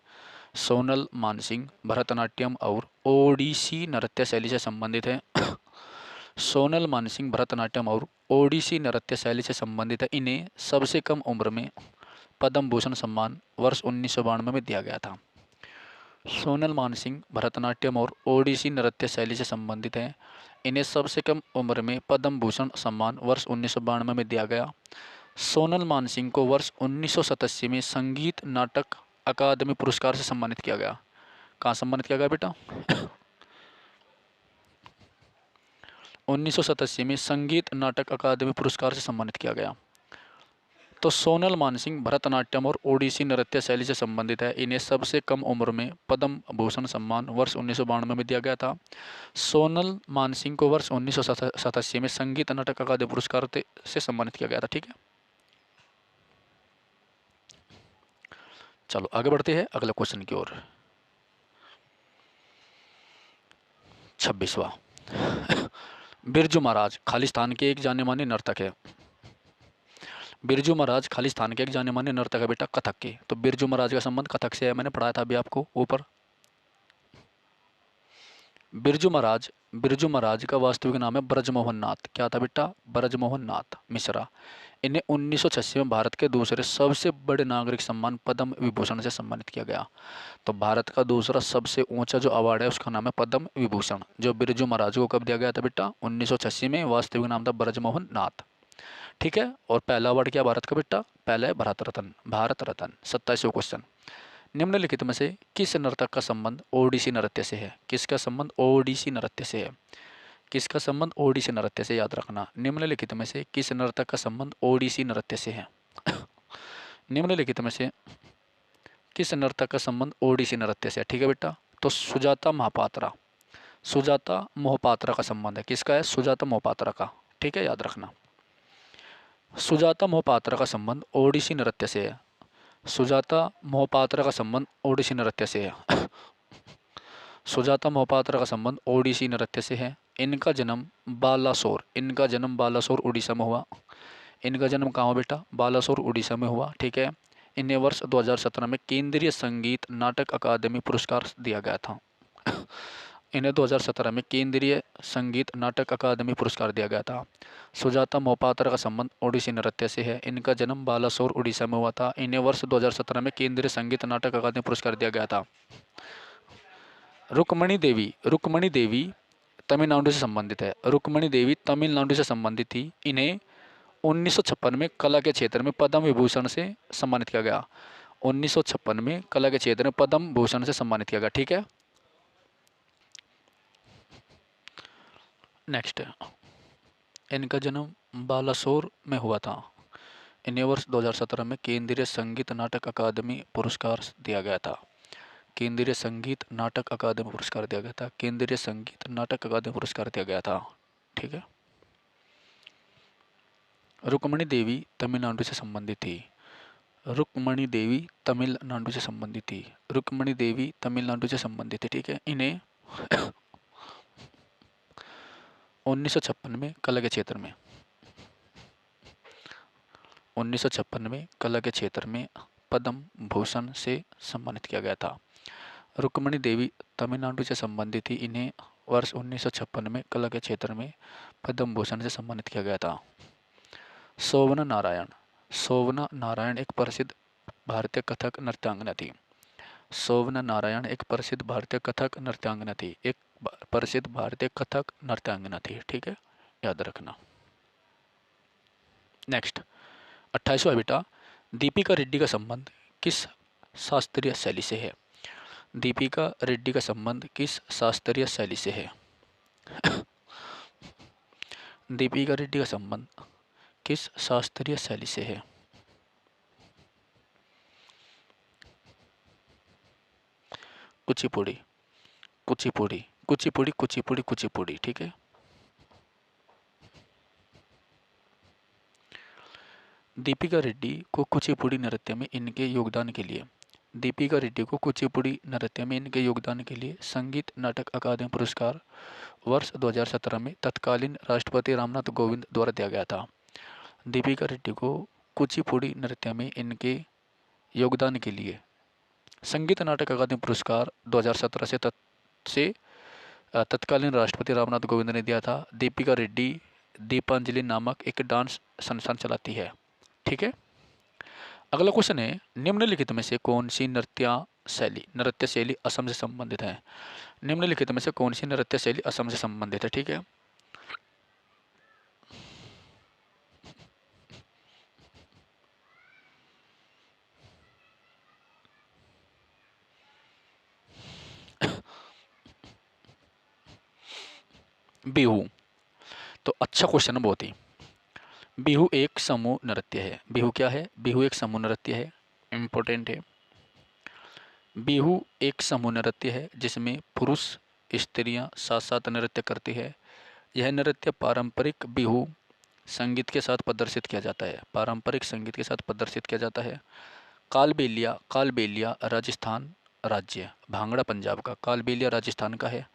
सोनल मानसिंह भरतनाट्यम और ओडिसी नृत्य शैली से संबंधित है। सोनल मानसिंह भरतनाट्यम और ओडिसी नृत्य शैली से संबंधित है। इन्हें सबसे कम उम्र में पद्म भूषण सम्मान वर्ष 1992 में दिया गया था। सोनल मानसिंह भरतनाट्यम और ओडिसी नृत्य शैली से संबंधित हैं। इन्हें सबसे कम उम्र में पद्म भूषण सम्मान वर्ष 1992 में दिया गया। सोनल मानसिंह को वर्ष 1987 में संगीत नाटक अकादमी पुरस्कार से सम्मानित किया गया। कहाँ सम्मानित किया गया बेटा? 1987 में संगीत नाटक अकादमी पुरस्कार से सम्मानित किया गया। तो सोनल मानसिंह भरतनाट्यम और ओडिसी नृत्य शैली से संबंधित है। इन्हें सबसे कम उम्र में पद्म भूषण सम्मान वर्ष 1992 में दिया गया था। सोनल मानसिंह को वर्ष 1987 में संगीत नाटक अकादमी पुरस्कार से सम्मानित किया गया था। ठीक है, चलो आगे बढ़ते हैं अगले क्वेश्चन की ओर। 26वां, बिरजू महाराज खालिस्तान के एक जाने माने नर्तक है। बिरजू महाराज खालिस्तान के एक जाने माने नर्तक है बेटा, कथक के। तो बिरजू महाराज का संबंध कथक से है, मैंने पढ़ाया था अभी आपको ऊपर। बिरजू महाराज का वास्तविक नाम है ब्रजमोहन नाथ। क्या था बेटा? ब्रजमोहन नाथ मिश्रा। इन्हें 1986 में भारत के दूसरे सबसे बड़े नागरिक सम्मान पद्म विभूषण से सम्मानित किया गया। तो भारत का दूसरा सबसे ऊंचा जो अवार्ड है उसका नाम है पद्म विभूषण, जो बिरजू महाराज को कब दिया गया था बेटा? 1986 में। वास्तविक नाम था ब्रजमोहन नाथ। ठीक है। और पहला अवार्ड क्या भारत का बेटा? पहला है भारत रत्न। भारत रत्न। 27वां क्वेश्चन, निम्नलिखित में से किस नर्तक का संबंध ओडिसी नृत्य से है? किसका संबंध ओडिसी नृत्य से है? किसका संबंध ओडिसी नृत्य से? याद रखना, निम्नलिखित में से किस नर्तक का संबंध ओडिसी नृत्य से है? निम्नलिखित में से किस नर्तक का संबंध ओडिसी नृत्य से है? ठीक है बेटा। तो सुजाता महापात्रा, सुजाता मोहपात्रा का संबंध है। किसका है? सुजाता मोहपात्रा का। ठीक है, याद रखना। सुजाता मोहपात्रा का संबंध ओडिसी नृत्य से है। सुजाता मोहपात्रा का संबंध ओडिसी नृत्य से है। सुजाता मोहपात्रा का संबंध ओडिसी नृत्य से है। इनका जन्म बालासोर उड़ीसा में हुआ। इनका जन्म कहाँ हुआ बेटा? बालासोर उड़ीसा में हुआ। ठीक है। इन्हें वर्ष 2017 में केंद्रीय संगीत नाटक अकादमी पुरस्कार दिया गया था। इन्हें 2017 में केंद्रीय संगीत नाटक अकादमी पुरस्कार दिया गया था। सुजाता मोहपात्रा का संबंध ओडिसी नृत्य से है। इनका जन्म बालासोर उड़ीसा में हुआ था। इन्हें वर्ष 2017 में केंद्रीय संगीत नाटक अकादमी पुरस्कार दिया गया था। रुक्मणी देवी तमिलनाडु से संबंधित है। रुक्मणी देवी तमिलनाडु से संबंधित थी। इन्हें 1956 में कला के क्षेत्र में पद्म विभूषण से सम्मानित किया गया। 1956 में कला के क्षेत्र में पद्म भूषण से सम्मानित किया गया। ठीक है, नेक्स्ट, इनका जन्म बालासोर में हुआ था। इन्हें वर्ष 2017 में केंद्रीय संगीत नाटक अकादमी पुरस्कार दिया गया था। केंद्रीय संगीत नाटक अकादमी पुरस्कार दिया गया था। केंद्रीय संगीत नाटक अकादमी पुरस्कार दिया गया था। ठीक है, रुक्मणी देवी तमिलनाडु से संबंधित थी। रुक्मणी देवी तमिलनाडु से संबंधित थी। रुक्मणी देवी तमिलनाडु से संबंधित थी। ठीक है, इन्हें 1956 में कला के क्षेत्र में 1956 में कला के क्षेत्र में पद्म भूषण से सम्मानित किया गया था। रुक्मणी देवी तमिलनाडु से संबंधित थी। इन्हें वर्ष 1956 में कला के क्षेत्र में पद्म भूषण से सम्मानित किया गया था। शोभना नारायण। शोभना नारायण एक प्रसिद्ध भारतीय कथक नृत्यांगना थी। शोभना नारायण एक प्रसिद्ध भारतीय कथक नृत्यांगना थी। एक प्रसिद्ध भारतीय कथक नृत्यांगना थी। ठीक है, याद रखना। नेक्स्ट, 28वां बेटा, दीपिका रेड्डी का संबंध किस शास्त्रीय शैली से है? दीपिका रेड्डी का संबंध किस शास्त्रीय शैली से है? दीपिका रेड्डी का संबंध किस शास्त्रीय शैली से है? कुचिपुड़ी, कुचिपुड़ी, कुचिपुड़ी, कुचिपुड़ी, कुचिपुड़ी। ठीक है, दीपिका रेड्डी को कुचिपुड़ी नृत्य में इनके योगदान के लिए दीपिका रेड्डी को कुचिपुड़ी नृत्य में इनके योगदान के लिए संगीत नाटक अकादमी पुरस्कार वर्ष 2017 में तत्कालीन राष्ट्रपति रामनाथ कोविंद द्वारा दिया गया था। दीपिका रेड्डी को कुचिपुड़ी नृत्य में इनके योगदान के लिए संगीत नाटक अकादमी पुरस्कार 2017 से तत्कालीन राष्ट्रपति रामनाथ कोविंद ने दिया था। दीपिका रेड्डी दीपांजलि नामक एक डांस संस्थान चलाती है। ठीक है, अगला क्वेश्चन है, निम्नलिखित में से कौन सी नृत्य शैली असम से संबंधित है? निम्नलिखित में से कौन सी नृत्य शैली असम से संबंधित है? ठीक है, बिहू। तो अच्छा क्वेश्चन है बहुत ही। बिहू एक समूह नृत्य है। बिहू क्या है? बिहू एक समूह नृत्य है, इम्पोर्टेंट है। बिहू एक समूह नृत्य है जिसमें पुरुष स्त्रियां साथ साथ नृत्य करती है। यह नृत्य पारंपरिक बिहू संगीत के साथ प्रदर्शित किया जाता है। पारंपरिक संगीत के साथ प्रदर्शित किया जाता है। कालबेलिया, कालबेलिया राजस्थान राज्य, भांगड़ा पंजाब का। कालबेलिया राजस्थान का है,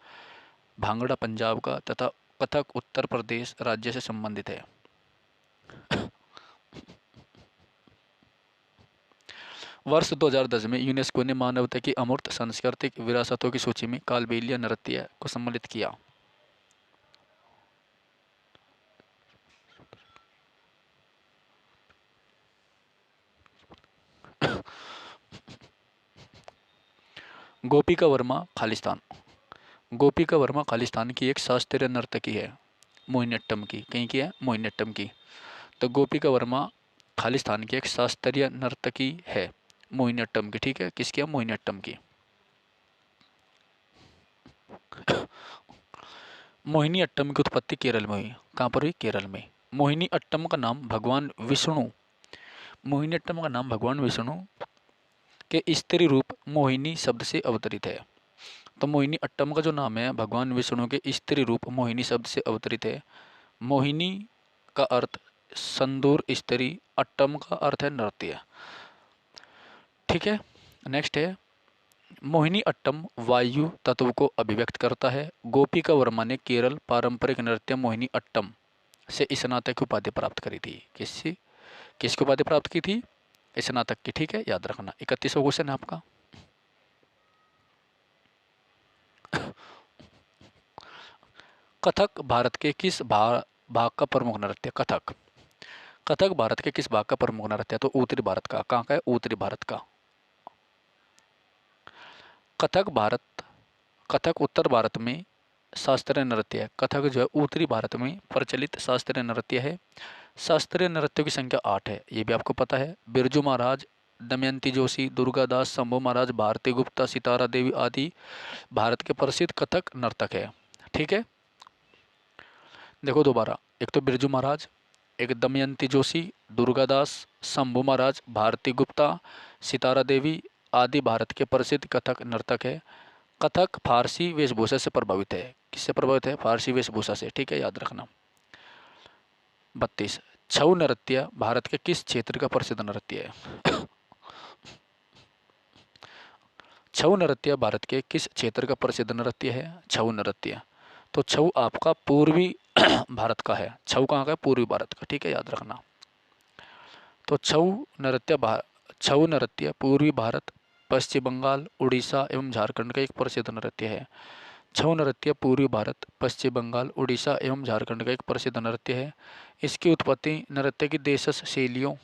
भांगड़ा पंजाब का, तथा कथक उत्तर प्रदेश राज्य से संबंधित है। वर्ष 2010 में यूनेस्को ने मानवता की अमूर्त सांस्कृतिक विरासतों की सूची में कालबेलिया नृत्य को सम्मिलित किया। गोपिका वर्मा खालिस्तान। गोपिका वर्मा खालिस्तान की एक शास्त्रीय नर्तकी है, मोहिनीअट्टम की। कहीं की है? मोहिनीअट्टम की। तो गोपिका वर्मा खालिस्तान की एक शास्त्रीय नर्तकी है, मोहिनीअट्टम की। ठीक है, किसकी है? मोहिनीअट्टम की। मोहिनीअट्टम की उत्पत्ति केरल में हुई। कहाँ पर हुई? केरल में। मोहिनीअट्टम का नाम भगवान विष्णु मोहिनीअट्टम का नाम भगवान विष्णु के स्त्री रूप मोहिनी शब्द से अवतरित है। तो मोहिनीअट्टम का जो नाम है भगवान विष्णु के स्त्री रूप मोहिनी शब्द से अवतरित है। मोहिनी का अर्थ संदूर स्त्री, अट्टम का अर्थ है नृत्य। ठीक है, नेक्स्ट है, मोहिनी अट्टम वायु तत्व को अभिव्यक्त करता है। गोपिका वर्मा ने केरल पारंपरिक नृत्य मोहिनी अट्टम से स्नातक की उपाधि प्राप्त करी थी। किसकी उपाधि प्राप्त की थी? स्नातक की। ठीक है, याद रखना। 31वां क्वेश्चन है आपका। कथक भारत के किस भाग का प्रमुख नृत्य? कथक भारत के किस भाग का प्रमुख नृत्य? तो उत्तरी भारत का। कहाँ का है? उत्तरी भारत का। कथक उत्तर भारत में शास्त्रीय नृत्य है। कथक जो है उत्तरी भारत में प्रचलित शास्त्रीय नृत्य है। शास्त्रीय नृत्यों की संख्या 8 है, ये भी आपको पता है। बिरजू महाराज दमयंती जोशी, दुर्गादास, शंभू महाराज, भारती गुप्ता, सितारा देवी आदि भारत के प्रसिद्ध कथक नर्तक है। ठीक है, देखो दोबारा, एक तो बिरजू महाराज, एक दमयंती जोशी, दुर्गादास, शंभू महाराज, भारती गुप्ता, सितारा देवी आदि भारत के प्रसिद्ध कथक नर्तक है। कथक फारसी वेशभूषा से प्रभावित है। किससे प्रभावित है? फारसी वेशभूषा से। ठीक है, याद रखना। 32, छऊ नृत्य भारत के किस क्षेत्र का प्रसिद्ध नृत्य है? छऊ नृत्य भारत के किस क्षेत्र का प्रसिद्ध नृत्य है? छऊ नृत्य। तो छऊ आपका पूर्वी भारत का है। छऊ कहाँ का है? पूर्वी भारत का। ठीक है, याद रखना। तो छऊ नृत्य पूर्वी भारत, पश्चिम बंगाल, उड़ीसा एवं झारखंड का एक प्रसिद्ध नृत्य है। छऊ नृत्य पूर्वी भारत, पश्चिम बंगाल, उड़ीसा एवं झारखंड का एक प्रसिद्ध नृत्य है। इसकी उत्पत्ति नृत्य की देशज शैलियों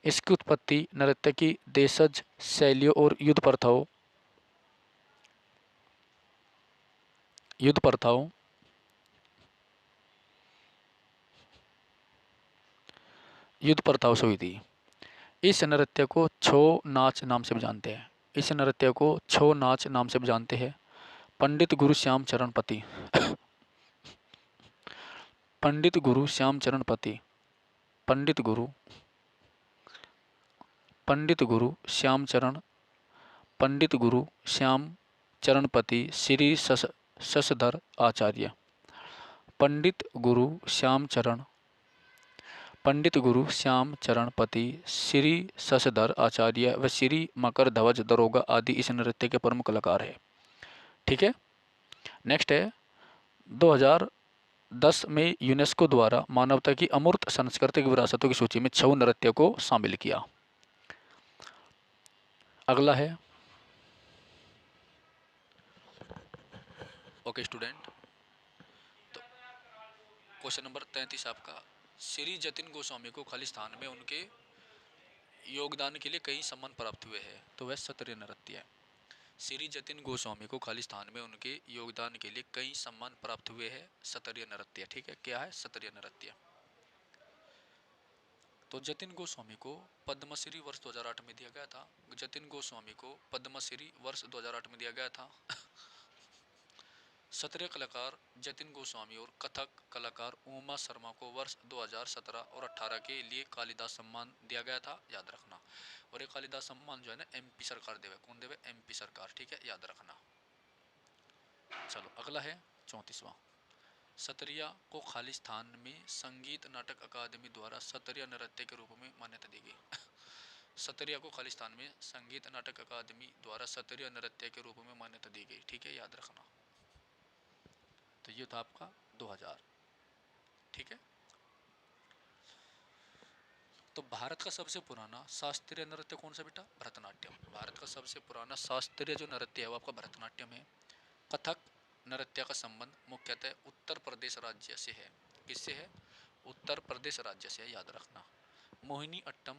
इसकी उत्पत्ति नृत्य की देशज शैलियों और युद्ध प्रथाओं से हुई थी। इस नृत्य को छो नाच नाम से भी जानते हैं। इस नृत्य को छो नाच नाम से भी जानते हैं। पंडित गुरु श्याम चरण पति पंडित गुरु श्याम चरण पति पंडित गुरु पंडित गुरु श्याम चरण पंडित गुरु श्याम चरणपति श्री शशधर आचार्य। पंडित गुरु श्याम चरण पंडित गुरु श्याम चरणपति श्री शशधर आचार्य व श्री मकर ध्वज दरोगा आदि इस नृत्य के प्रमुख कलाकार है। ठीक है, नेक्स्ट है 2010 में यूनेस्को द्वारा मानवता की अमूर्त सांस्कृतिक विरासतों की सूची में छऊ नृत्य को शामिल किया। अगला है, ओके स्टूडेंट, तो क्वेश्चन नंबर 33 आपका, श्री जतिन गोस्वामी को खालिस्तान में उनके योगदान के लिए कई सम्मान प्राप्त हुए हैं। तो वह सत्रिय नृत्य है। श्री जतिन गोस्वामी को खालिस्तान में उनके योगदान के लिए कई सम्मान प्राप्त हुए हैं। सत्रिय नृत्य। ठीक है, क्या है? सत्रिय नृत्य। तो जतिन गोस्वामी को पद्मश्री वर्ष 2008 में दिया गया था। जतिन गोस्वामी को पद्मश्री वर्ष 2008 में दिया गया था। सत्रिय कलाकार जतिन गोस्वामी और कथक कलाकार उमा शर्मा को वर्ष 2017 और 18 के लिए कालिदास सम्मान दिया गया था। याद रखना। और ये कालिदास सम्मान जो है ना, एमपी सरकार देवे। कौन देवे? एमपी सरकार। ठीक है, याद रखना। चलो अगला है 34वां, सत्रिया को खालिस्तान में संगीत नाटक अकादमी द्वारा सत्रिय नृत्य के रूप में मान्यता दी गई। सत्रिया को खालिस्तान में संगीत नाटक अकादमी द्वारा सत्रिय नृत्य के रूप में मान्यता दी गई। ठीक है, याद रखना। तो ये था आपका 2000। ठीक है, तो भारत का सबसे पुराना शास्त्रीय नृत्य कौन सा बेटा? भरतनाट्यम। भारत का सबसे पुराना शास्त्रीय जो नृत्य है वो आपका भरतनाट्यम है। कथक नृत्य का संबंध मुख्यतः उत्तर प्रदेश राज्य से है। किससे है? उत्तर प्रदेश राज्य से, याद रखना। मोहिनी अट्टम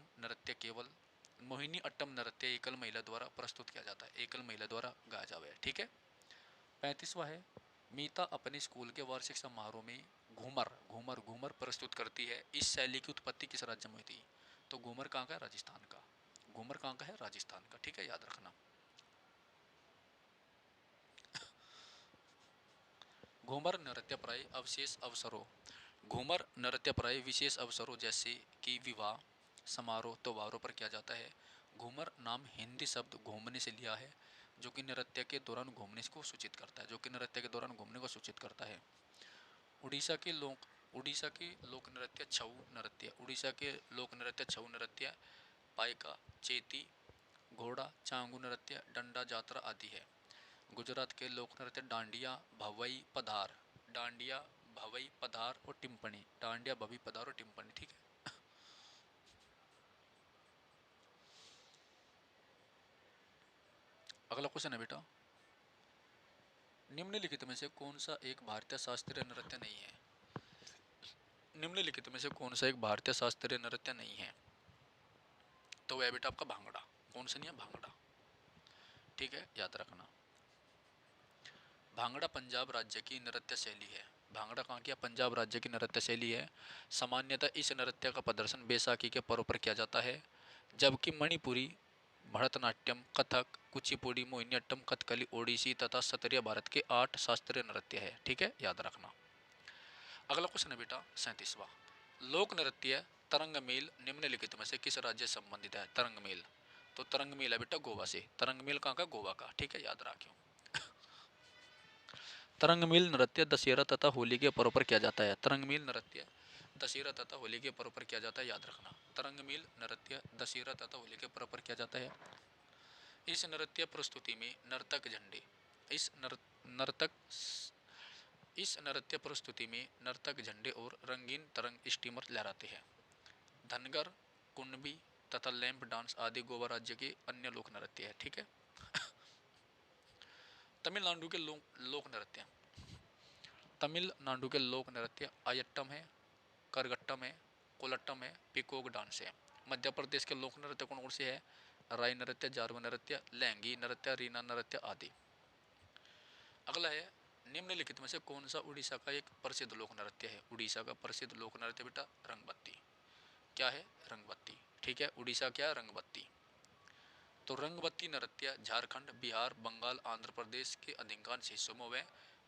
नृत्य एकल महिला द्वारा प्रस्तुत किया जाता है। एकल महिला द्वारा गाया जाता है। ठीक है, 35वां है, मीता अपने स्कूल के वार्षिक समारोह में घूमर प्रस्तुत करती है। इस शैली की उत्पत्ति किस राज्य में हुई थी? तो घूमर कहाँ का है? राजस्थान का। घूमर कहाँ का है? राजस्थान का। ठीक है, याद रखना। घूमर नृत्य प्राय विशेष अवसरों जैसे कि विवाह समारोह त्योहारों पर किया जाता है। घूमर नाम हिंदी शब्द घूमने से लिया है, जो कि नृत्य के दौरान घूमने को सूचित करता है। उड़ीसा के लोक नृत्य छऊ नृत्य पाइका, चेती, घोड़ा, चांगू नृत्य, डंडा जात्रा आदि है। गुजरात के लोक नृत्य डांडिया, भवई पधार और टिम्पणी। डांडिया, भवई पधार और टिम्पणी। ठीक है, अगला क्वेश्चन है बेटा, निम्नलिखित में से कौन सा एक भारतीय शास्त्रीय नृत्य नहीं है? निम्नलिखित में से कौन सा एक भारतीय शास्त्रीय नृत्य नहीं है? तो वह बेटा आपका भांगड़ा। कौन सा नहीं है? भांगड़ा। ठीक है, याद रखना। भांगड़ा पंजाब राज्य की नृत्य शैली है। भांगड़ा कहाँ की है? पंजाब राज्य की नृत्य शैली है। सामान्यतः इस नृत्य का प्रदर्शन बैसाखी के पर्व पर किया जाता है, जबकि मणिपुरी, भरतनाट्यम, कथक, कुचिपुड़ी, मोहिनीअट्टम, कथकली, ओडिसी तथा सत्रिया भारत के 8 शास्त्रीय नृत्य है। ठीक है, याद रखना। अगला क्वेश्चन है बेटा 37वां। लोक नृत्य तरंगमेल निम्नलिखित में से किस राज्य से संबंधित है? तरंगमेल, तो तरंगमेल है बेटा गोवा से। तरंगमेल कहाँ का? गोवा का। ठीक है, याद रखियो। तरंगमेल नृत्य दशहरा तथा होली के पर्व पर किया जाता है। तरंगमेल नृत्य दशहरा तथा होली के पर्व पर किया जाता है, याद रखना। तरंगमेल नृत्य दशहरा तथा होली के पर्व पर किया जाता है। इस नृत्य प्रस्तुति में नर्तक झंडे इस नर, नर्तक इस नृत्य प्रस्तुति में नर्तक झंडे और रंगीन तरंग स्टीमर लहराते हैं। धनगर, कुणबी तथा लैंप डांस आदि गोवा राज्य के अन्य लोक नृत्य है। ठीक है। तमिलनाडु के लोक नृत्य तमिलनाडु के लोक नृत्य आयट्टम है, करगट्टम है, कोलट्टम है, पिकोक डांस है। मध्य प्रदेश के लोक नृत्य कौन कौन से है? राय नृत्य, जारवा नृत्य, लहंगी नृत्य, रीना नृत्य आदि। अगला है, निम्नलिखित में से कौन सा उड़ीसा का एक प्रसिद्ध लोक नृत्य है? उड़ीसा का प्रसिद्ध लोक नृत्य बेटा रंगबत्ती। क्या है? रंगबत्ती। ठीक है, उड़ीसा क्या है? रंगबत्ती। तो रंगबत्ती नृत्य झारखंड, बिहार, बंगाल, आंध्र प्रदेश के अधिकांश हिस्सों में हुए।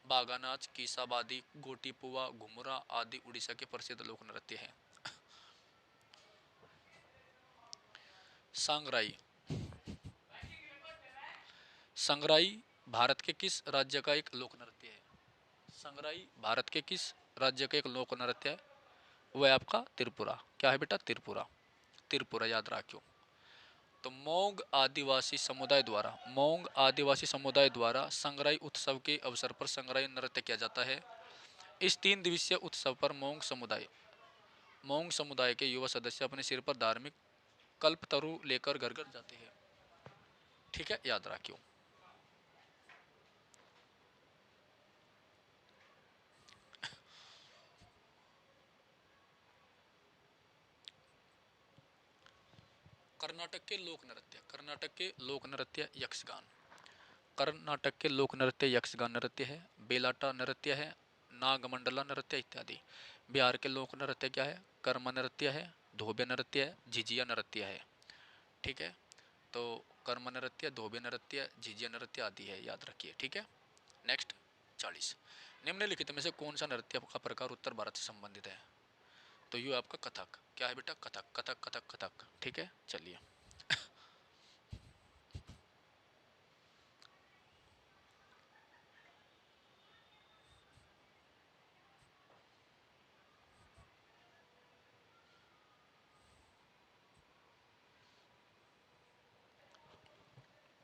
बागा नाच, कीसाबादी, गोटीपुआ, घुमरा आदि उड़ीसा के प्रसिद्ध लोक नृत्य हैं। सांगराई संगराई भारत के किस राज्य का एक लोक नृत्य है? संगराई भारत के किस राज्य का एक लोक नृत्य है? वह है आपका त्रिपुरा। क्या है बेटा? त्रिपुरा। त्रिपुरा याद रखियो। तो मोंग आदिवासी समुदाय द्वारा संगराई उत्सव के अवसर पर संगराई नृत्य किया जाता है। इस 3 दिवसीय उत्सव पर मोंग समुदाय के युवा सदस्य अपने सिर पर धार्मिक कल्पतरु लेकर घर घर जाते हैं। ठीक है, याद रखियो। कर्नाटक के लोक नृत्य यक्षगान। कर्नाटक के लोक नृत्य यक्षगान नृत्य है, बेलाटा नृत्य है, नागमंडला नृत्य इत्यादि। बिहार के लोक नृत्य क्या है? कर्मा नृत्य है, धोबे नृत्य है, झिझिया नृत्य है। ठीक है, तो कर्म नृत्य, धोबे नृत्य, झिझिया नृत्य आदि है, याद रखिए। ठीक है। नेक्स्ट 40। निम्नलिखित में से कौन सा नृत्य का प्रकार उत्तर भारत से संबंधित है? तो ये आपका कथक। क्या है बेटा? कथक कथक कथक कथक। ठीक है, चलिए।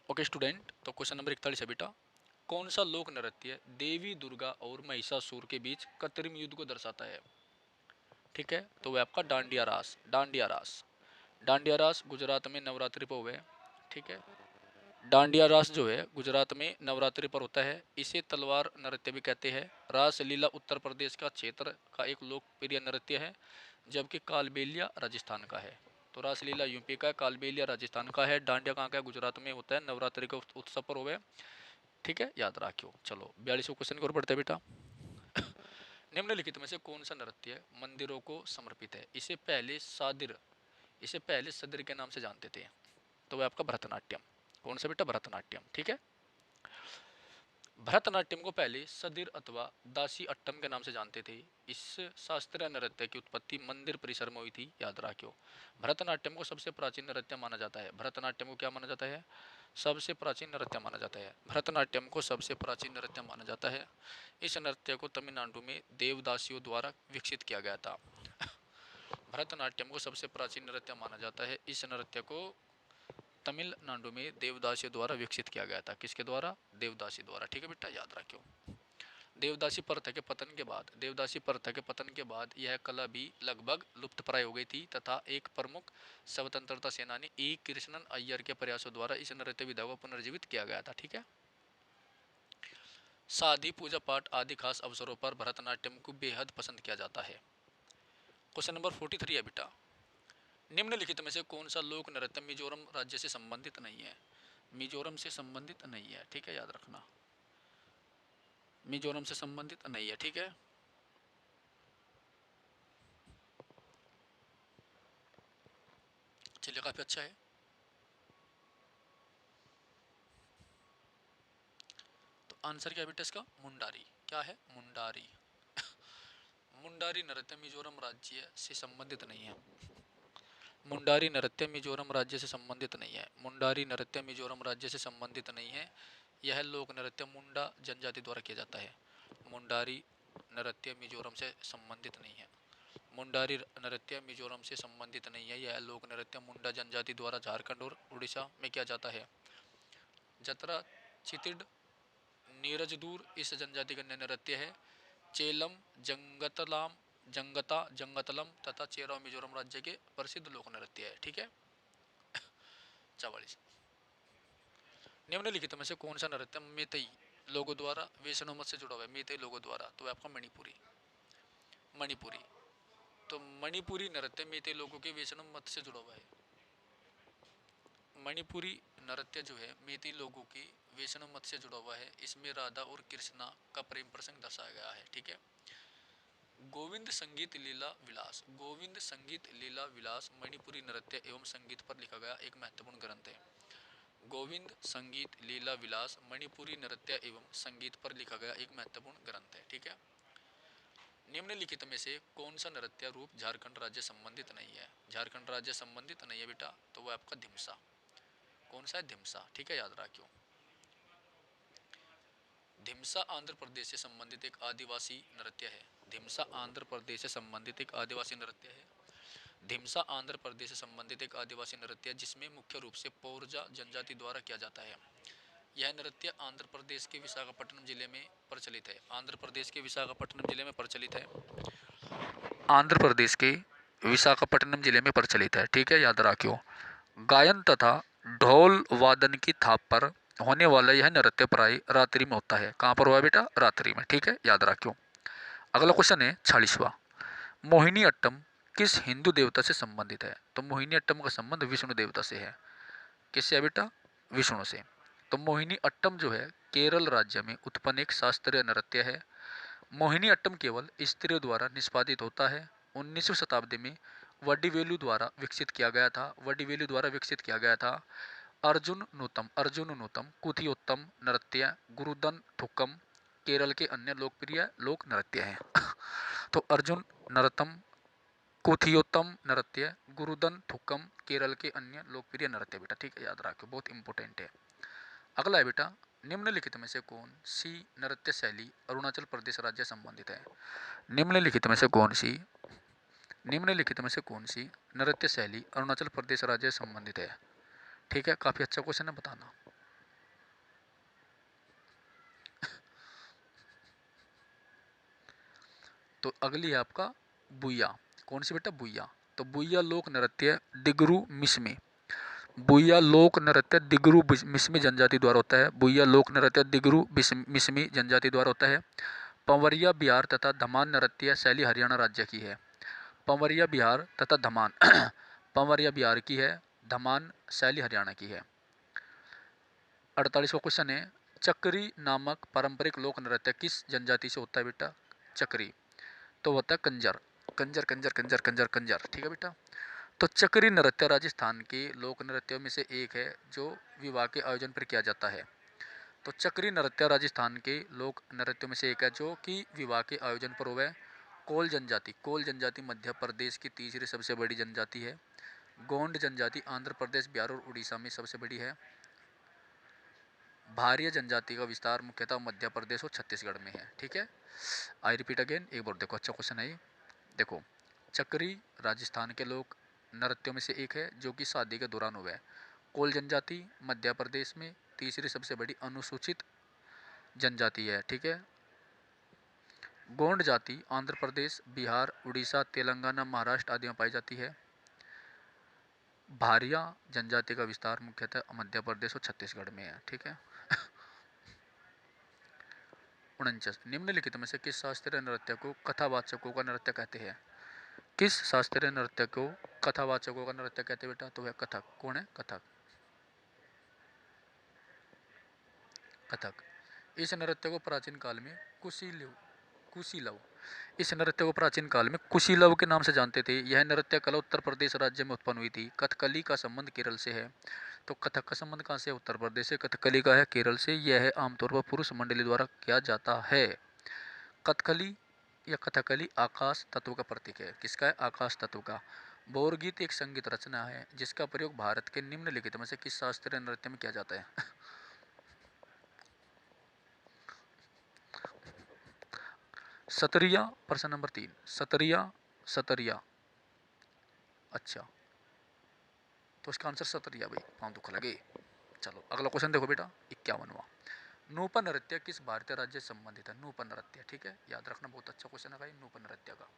ओके स्टूडेंट, तो क्वेश्चन नंबर 41 है बेटा। कौन सा लोक नृत्य देवी दुर्गा और महिषासुर के बीच कृत्रिम युद्ध को दर्शाता है? ठीक है, तो वह आपका डांडिया रास। डांडिया रास गुजरात में नवरात्रि पर हुए। ठीक है, डांडिया रास जो है गुजरात में नवरात्रि पर होता है। इसे तलवार नृत्य भी कहते हैं। रास लीला उत्तर प्रदेश का क्षेत्र का एक लोकप्रिय नृत्य है, जबकि कालबेलिया राजस्थान का है। तो रासलीला यूपी का है, कालबेलिया राजस्थान का है, डांडिया कहाँ का है? गुजरात में होता है, नवरात्रि के उत्सव पर हुए। ठीक है, याद रखियो। चलो 42 क्वेश्चन की ओर बढ़ते हैं बेटा। निम्नलिखित में से कौन सा नृत्य मंदिरों को समर्पित है? इसे पहले सदर के नाम से जानते थे। तो वह आपका भरतनाट्यम। कौन सा बेटा? भरतनाट्यम। ठीक है, भरतनाट्यम को पहले सदिर अथवा दासी अट्टम के नाम से जानते थे। इस शास्त्रीय नृत्य की उत्पत्ति मंदिर परिसर में हुई थी, याद रखियो। भरतनाट्यम को सबसे प्राचीन नृत्य माना जाता है। भरतनाट्यम को क्या माना जाता है? सबसे प्राचीन नृत्य माना जाता है। भरतनाट्यम को सबसे प्राचीन नृत्य माना जाता है। इस नृत्य को तमिलनाडु में देवदासियों द्वारा विकसित किया गया था। भरतनाट्यम को सबसे प्राचीन नृत्य माना जाता है। इस नृत्य को तमिलनाडु में देवदासियों द्वारा विकसित किया गया था। किसके द्वारा? देवदासी द्वारा। ठीक है बेटा, याद रखियो। देवदासी प्रथा के पतन के बाद यह कला भी लगभग लुप्तप्राय हो गई थी तथा एक प्रमुख स्वतंत्रता सेनानी ई कृष्णन अय्यर के प्रयासों द्वारा इस नृत्य विधा को पुनर्जीवित किया गया था। ठीक है, शादी, पूजा पाठ आदि खास अवसरों पर भरतनाट्यम को बेहद पसंद किया जाता है। क्वेश्चन नंबर 43 है बेटा। निम्नलिखित में से कौन सा लोक नृत्य मिजोरम राज्य से संबंधित नहीं है? मिजोरम से संबंधित नहीं है। ठीक है, याद रखना, मिजोरम से संबंधित नहीं है। ठीक है, चलिए काफी अच्छा है। तो आंसर क्या है बेटा इसका? मुंडारी। क्या है? मुंडारी। मुंडारी नृत्य मिजोरम राज्य से संबंधित नहीं है। मुंडारी नृत्य मिजोरम राज्य से संबंधित नहीं है। मुंडारी नृत्य मिजोरम राज्य से संबंधित नहीं है। यह लोक नृत्य मुंडा जनजाति द्वारा किया जाता है। मुंडारी नृत्य मिजोरम से संबंधित नहीं है। मुंडारी नृत्य मिजोरम से संबंधित नहीं है। यह लोक नृत्य मुंडा जनजाति द्वारा झारखंड और उड़ीसा में किया जाता है। जतरा, चितिड, नीरज दूर इस जनजाति का नृत्य है। चेलम, जंगतलाम, जंगतलम तथा चेरा मिजोरम राज्य के प्रसिद्ध लोक नृत्य है। ठीक है। 44। निम्नलिखित में से कौन सा नृत्य मेतई लोगों द्वारा वैष्णव मत से जुड़ा हुआ है? मेतई लोगों द्वारा, तो आपका मणिपुरी। मणिपुरी। तो मणिपुरी नृत्य मेतई लोगों के वैष्णव मत से जुड़ा हुआ है। मणिपुरी नृत्य जो है मेतई लोगों की वैष्णव मत से जुड़ा हुआ है। इसमें राधा और कृष्णा का प्रेम प्रसंग दर्शाया गया है। ठीक है। गोविंद संगीत लीला विलास। गोविंद संगीत लीला विलास मणिपुरी नृत्य एवं संगीत पर लिखा गया एक महत्वपूर्ण ग्रंथ है। गोविंद संगीत लीला विलास मणिपुरी नृत्य एवं संगीत पर लिखा गया एक महत्वपूर्ण ग्रंथ है। ठीक है। निम्नलिखित में से कौन सा नृत्य रूप झारखंड राज्य संबंधित नहीं है? झारखंड राज्य संबंधित नहीं है बेटा, तो वो आपका धिमसा। कौन सा है? धिमसा। ठीक है, याद रखियो। धिमसा आंध्र प्रदेश से संबंधित एक आदिवासी नृत्य है। धिमसा आंध्र प्रदेश से संबंधित एक आदिवासी नृत्य है। धिमसा आंध्र प्रदेश से संबंधित एक आदिवासी नृत्य है जिसमें मुख्य रूप से पौरजा जनजाति द्वारा किया जाता है। यह नृत्य आंध्र प्रदेश के विशाखापट्टनम जिले में प्रचलित है। आंध्र प्रदेश के विशाखापट्टनम जिले में प्रचलित है। आंध्र प्रदेश के विशाखापट्टनम जिले में प्रचलित है। ठीक है, याद रखियो। गायन तथा ढोल वादन की थाप पर होने वाला यह नृत्य प्राय रात्रि में होता है। कहाँ पर हुआ बेटा? रात्रि में। ठीक है, याद रखियो। अगला क्वेश्चन है 46वां। मोहिनी अट्टम किस हिंदू देवता से संबंधित है? तो मोहिनी अट्टम का संबंध विष्णु देवता से है। किससे है बेटा? विष्णु से। तो मोहिनी अट्टम जो है केरल राज्य में उत्पन्न एक शास्त्रीय नृत्य है। मोहिनी अट्टम केवल स्त्रियों द्वारा निष्पादित होता है। 19वीं शताब्दी में वडीवेलु द्वारा विकसित किया गया था। वडीवेलु द्वारा विकसित किया गया था। अर्जुन नूतम कुथियोत्तम नृत्य गुरुदन थुक्कम केरल के अन्य लोकप्रिय लोक नृत्य हैं। तो अर्जुन नृत्यम, कुथियोत्तम नृत्य, गुरुदन थुक्कम केरल के अन्य लोकप्रिय नृत्य बेटा। ठीक है, याद रखो, बहुत इंपॉर्टेंट है। अगला है बेटा, निम्नलिखित में से कौन सी नृत्य शैली अरुणाचल प्रदेश राज्य संबंधित है? निम्नलिखित में से कौन सी निम्नलिखित में से कौन सी नृत्य शैली अरुणाचल प्रदेश राज्य से संबंधित है? ठीक है, काफी अच्छा क्वेश्चन है, बताना। तो अगली है आपका बुया। कौन सी बेटा? बुया। तो बुया लोक नृत्य दिगरू मिसमी। बुया लोक नृत्य दिगरू मिसमी जनजाति द्वारा होता है। बुया लोक नृत्य दिगरू मिसमी जनजाति द्वारा होता है। पंवरिया बिहार तथा धमान नृत्य शैली हरियाणा राज्य की है। पंवरिया बिहार तथा धमान पंवरिया बिहार की है, धमान शैली हरियाणा की है। 48वां क्वेश्चन है, चक्री नामक पारंपरिक लोक नृत्य किस जनजाति से होता है बेटा? चक्री। तो होता है कंजर। कंजर कंजर कंजर कंजर कंजर। ठीक है बेटा। तो चक्री नृत्य राजस्थान के लोक नृत्यों में से एक है जो विवाह के आयोजन पर किया जाता है। तो चक्री नृत्य राजस्थान के लोक नृत्यों में से एक है जो कि विवाह के आयोजन पर हुआ है। कोल जनजाति मध्य प्रदेश की तीसरी सबसे बड़ी जनजाति है। गोंड जनजाति आंध्र प्रदेश, बिहार और उड़ीसा में सबसे बड़ी है। भारिया जनजाति का विस्तार मुख्यतः मध्य प्रदेश और छत्तीसगढ़ में है। ठीक है, आई रिपीट अगेन, एक बार देखो, अच्छा क्वेश्चन है ये। देखो, चक्री राजस्थान के लोक नृत्यों में से एक है जो कि शादी के दौरान हुआ है। कोल जनजाति मध्य प्रदेश में तीसरी सबसे बड़ी अनुसूचित जनजाति है। ठीक है। गोंड जाति आंध्र प्रदेश, बिहार, उड़ीसा, तेलंगाना, महाराष्ट्र आदि में पाई जाती है। भारिया जनजाति का विस्तार मुख्यतः मध्य प्रदेश और छत्तीसगढ़ में है। ठीक है। 49 निम्नलिखित में से किस शास्त्रीय नृत्य को कथावाचकों का नृत्य कहते हैं? किस शास्त्रीय नृत्य को कथावाचकों का नृत्य कहते हैं बेटा? तो वह कथक। कौन है? कथक। कथक। इस नृत्य को प्राचीन काल में कुशीलव। इस नृत्य को प्राचीन काल में कुशीलव के नाम से जानते थे। यह नृत्य कला उत्तर प्रदेश राज्य में उत्पन्न हुई थी। कथकली का संबंध केरल से है। तो कथक का संबंध कहाँ से है? उत्तर प्रदेश से। कथकली का है केरल से। यह है आमतौर पर पुरुष मंडली द्वारा किया जाता है। कथकली या कथकली आकाश तत्व का प्रतीक है। किसका है? आकाश तत्व का। बोरगीत एक संगीत रचना है जिसका प्रयोग भारत के निम्नलिखित में से किस शास्त्रीय नृत्य में किया जाता है? सतरिया, प्रश्न नंबर 3। सतरिया, सतरिया। अच्छा, तो इसका आंसर सतरिया भाई, पाँव दुख लगे। चलो अगला क्वेश्चन देखो बेटा, 51वां। नूपन नृत्य किस भारतीय राज्य से संबंधित है? नूपन नृत्य, ठीक है, याद रखना, बहुत अच्छा क्वेश्चन है भाई नूपन नृत्य का।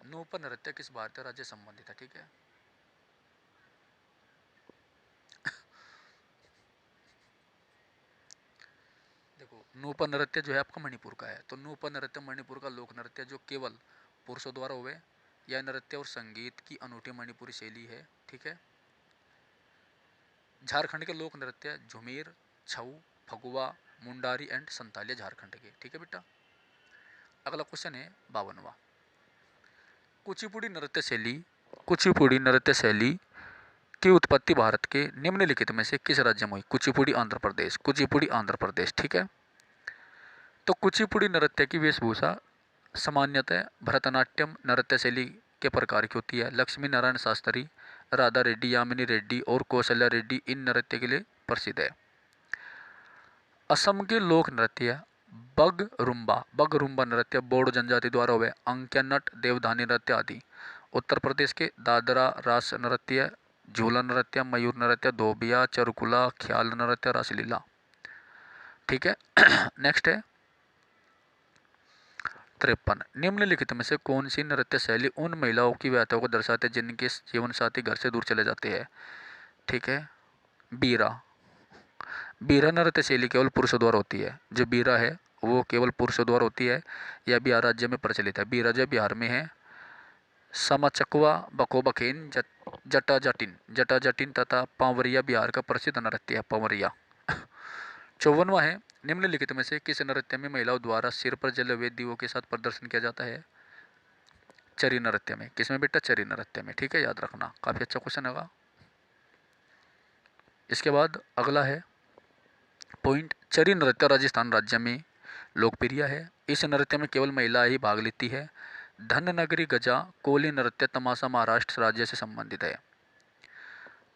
नूपन नृत्य किस भारतीय राज्य से संबंधित है? ठीक है, देखो नूपन नृत्य जो है आपका मणिपुर का है। तो नूपन नृत्य मणिपुर का लोक नृत्य जो केवल पुरुषों द्वारा हुए। यह नृत्य और संगीत की अनूठी मणिपुरी शैली है। ठीक है। झारखंड के लोक नृत्य झुमेर, छऊ, फगुआ, मुंडारी एंड संतालिया झारखंड के। ठीक है बेटा। अगला क्वेश्चन है 52वां। कुचिपुड़ी नृत्य शैली, कुचिपुड़ी नृत्य शैली की उत्पत्ति भारत के निम्नलिखित में से किस राज्य में हुई? कुचिपुड़ी आंध्र प्रदेश, कुचिपुड़ी आंध्र प्रदेश। ठीक है। तो कुचिपुड़ी नृत्य की वेशभूषा सामान्यतः भरतनाट्यम नृत्य शैली के प्रकार की होती है। लक्ष्मी नारायण शास्त्री, राधा रेड्डी, यामिनी रेड्डी और कौशल्या रेड्डी इन नृत्य के लिए प्रसिद्ध है। असम के लोक नृत्य बगरुम्बा नृत्य बोडो जनजाति द्वारा हुए। अंक्या नट, देवधानी नृत्य आदि। उत्तर प्रदेश के दादरा रास नृत्य, झूला नृत्य, मयूर नृत्य, धोबिया, चरुकुला, ख्याल नृत्य, रासलीला। ठीक है। नेक्स्ट है 53। निम्नलिखित में से कौन सी नृत्य शैली उन महिलाओं की व्यथाओं को दर्शाते हैं जिनके जीवन साथी घर से दूर चले जाते हैं? ठीक है। बीरा। बीरा नृत्य शैली केवल पुरुषों द्वारा होती है। जो बीरा है वो केवल पुरुषों द्वारा होती है। यह बिहार राज्य में प्रचलित है। बीरा जो बिहार में है। समचकवा, बकोबखेन, जटा जटिन तथा पांवरिया बिहार का प्रसिद्ध नृत्य है। पांवरिया। 54वां है। निम्नलिखित में से किस नृत्य में महिलाओं द्वारा सिर पर जले हुए दीवों के साथ प्रदर्शन किया जाता है? चरी नृत्य में। किसमें बेटा? चरी नृत्य में। ठीक है, याद रखना, काफी अच्छा क्वेश्चन होगा। इसके बाद अगला है पॉइंट। चरी नृत्य राजस्थान राज्य में लोकप्रिय है। इस नृत्य में केवल महिलाएं ही भाग लेती है। धननगरी गजा कोली नृत्य तमाशा महाराष्ट्र राज्य से संबंधित है।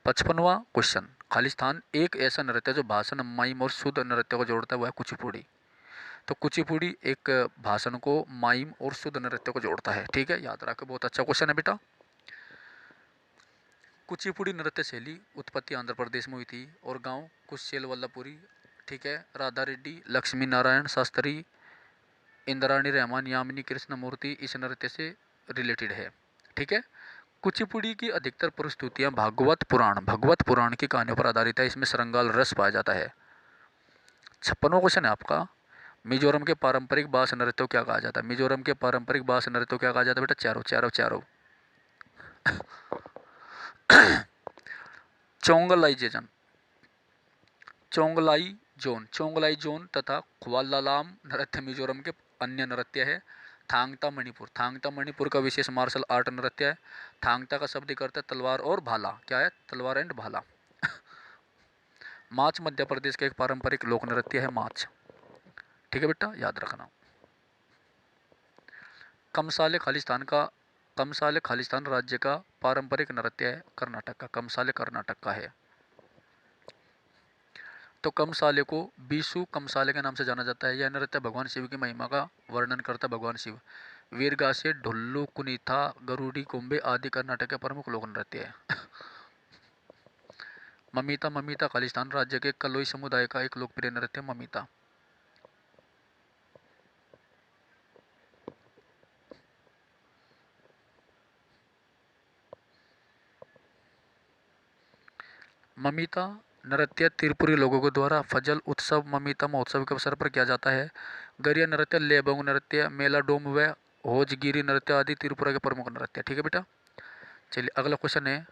55वां क्वेश्चन। खालिस्तान एक ऐसा नृत्य जो भाषण, माइम और शुद्ध नृत्य को जोड़ता है, वह है कुचिपुड़ी। तो कुचिपुड़ी एक भाषण को, माइम और शुद्ध नृत्य को जोड़ता है। ठीक है, याद रखो, बहुत अच्छा क्वेश्चन है बेटा। कुचिपुड़ी नृत्य शैली उत्पत्ति आंध्र प्रदेश में हुई थी और गांव कुशेल वल्लभपुरी। ठीक है। राधा रेड्डी, लक्ष्मी नारायण शास्त्री, इंद्राणी रहमान, यामिनी कृष्णमूर्ति इस नृत्य से रिलेटेड है। ठीक है। कुचिपुड़ी की अधिकतर प्रस्तुतियां भगवत पुराण की कहानियों पर आधारित है। इसमें श्रृंगार रस पाया जाता है। 56वां क्वेश्चन है आपका। मिजोरम के पारंपरिक बास नृत्य को क्या कहा जाता है? मिजोरम के पारंपरिक बास नृत्य को क्या कहा जाता है बेटा? चारों चारों चारों। चोंगलाइजेशन, चोंगलाई जोन तथा ख्वालालाम नृत्य मिजोरम के अन्य नृत्य है। थांगता मणिपुर का विशेष मार्शल आर्ट नृत्य है। थांगता का शब्द करता है तलवार और भाला। क्या है? तलवार एंड भाला। माच मध्य प्रदेश का एक पारंपरिक लोक नृत्य है, माच। ठीक है बेटा, याद रखना। कमसाले खालिस्तान राज्य का पारंपरिक नृत्य है कर्नाटक का। कमसाले कर्नाटक का है। तो कमसाले को बीसु कमसाले के नाम से जाना जाता है। यह नृत्य भगवान शिव की महिमा का वर्णन करता है। भगवान शिव। वीरगासे, ढुल्लू, कुनीथा, गरुड़ी, कुंबे आदि कर्नाटक के प्रमुख लोक नृत्य है। ममिता खालिस्तान राज्य के कलोई समुदाय का एक लोकप्रिय नृत्य ममिता। ममिता नृत्य त्रिपुरी लोगों के द्वारा फजल उत्सव ममिता महोत्सव के अवसर पर किया जाता है। गरिया नृत्य, लेबोंग नृत्य, मेलाडोम व होजगिरी नृत्य आदि त्रिपुरा के प्रमुख नृत्य। ठीक है बेटा। चलिए अगला क्वेश्चन है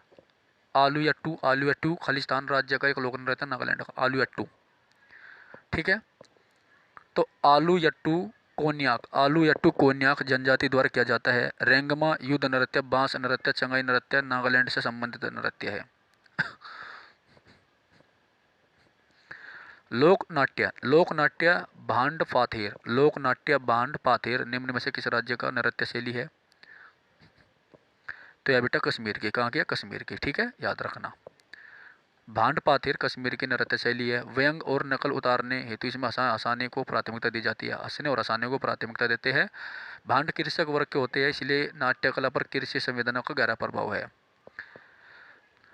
आलू यट्टू खालिस्तान राज्य का एक लोक नृत्य नागालैंड का। आलू यट्टू। ठीक है। तो आलू यट्टू कोन्याक आलू या टू कोन्याक जनजाति द्वारा किया जाता है। रेंगमा युद्ध नृत्य, बांस नृत्य, चंगाई नृत्य नागालैंड से संबंधित नृत्य है। लोकनाट्य, लोकनाट्य भांड पाथेर, लोकनाट्य भांड पाथेर निम्न में से किस राज्य का नृत्य शैली है? तो यह बेटा कश्मीर की। कहाँ की? कश्मीर की। ठीक है, याद रखना। भांड पाथेर कश्मीर की नृत्य शैली है। व्यंग और नकल उतारने हेतु इसमें हंसाने को प्राथमिकता दी जाती है। हंसने और हंसाने को प्राथमिकता देते हैं। भांड कृषक वर्ग के होते हैं, इसलिए नाट्य कला पर कृषि संवेदना का गहरा प्रभाव है।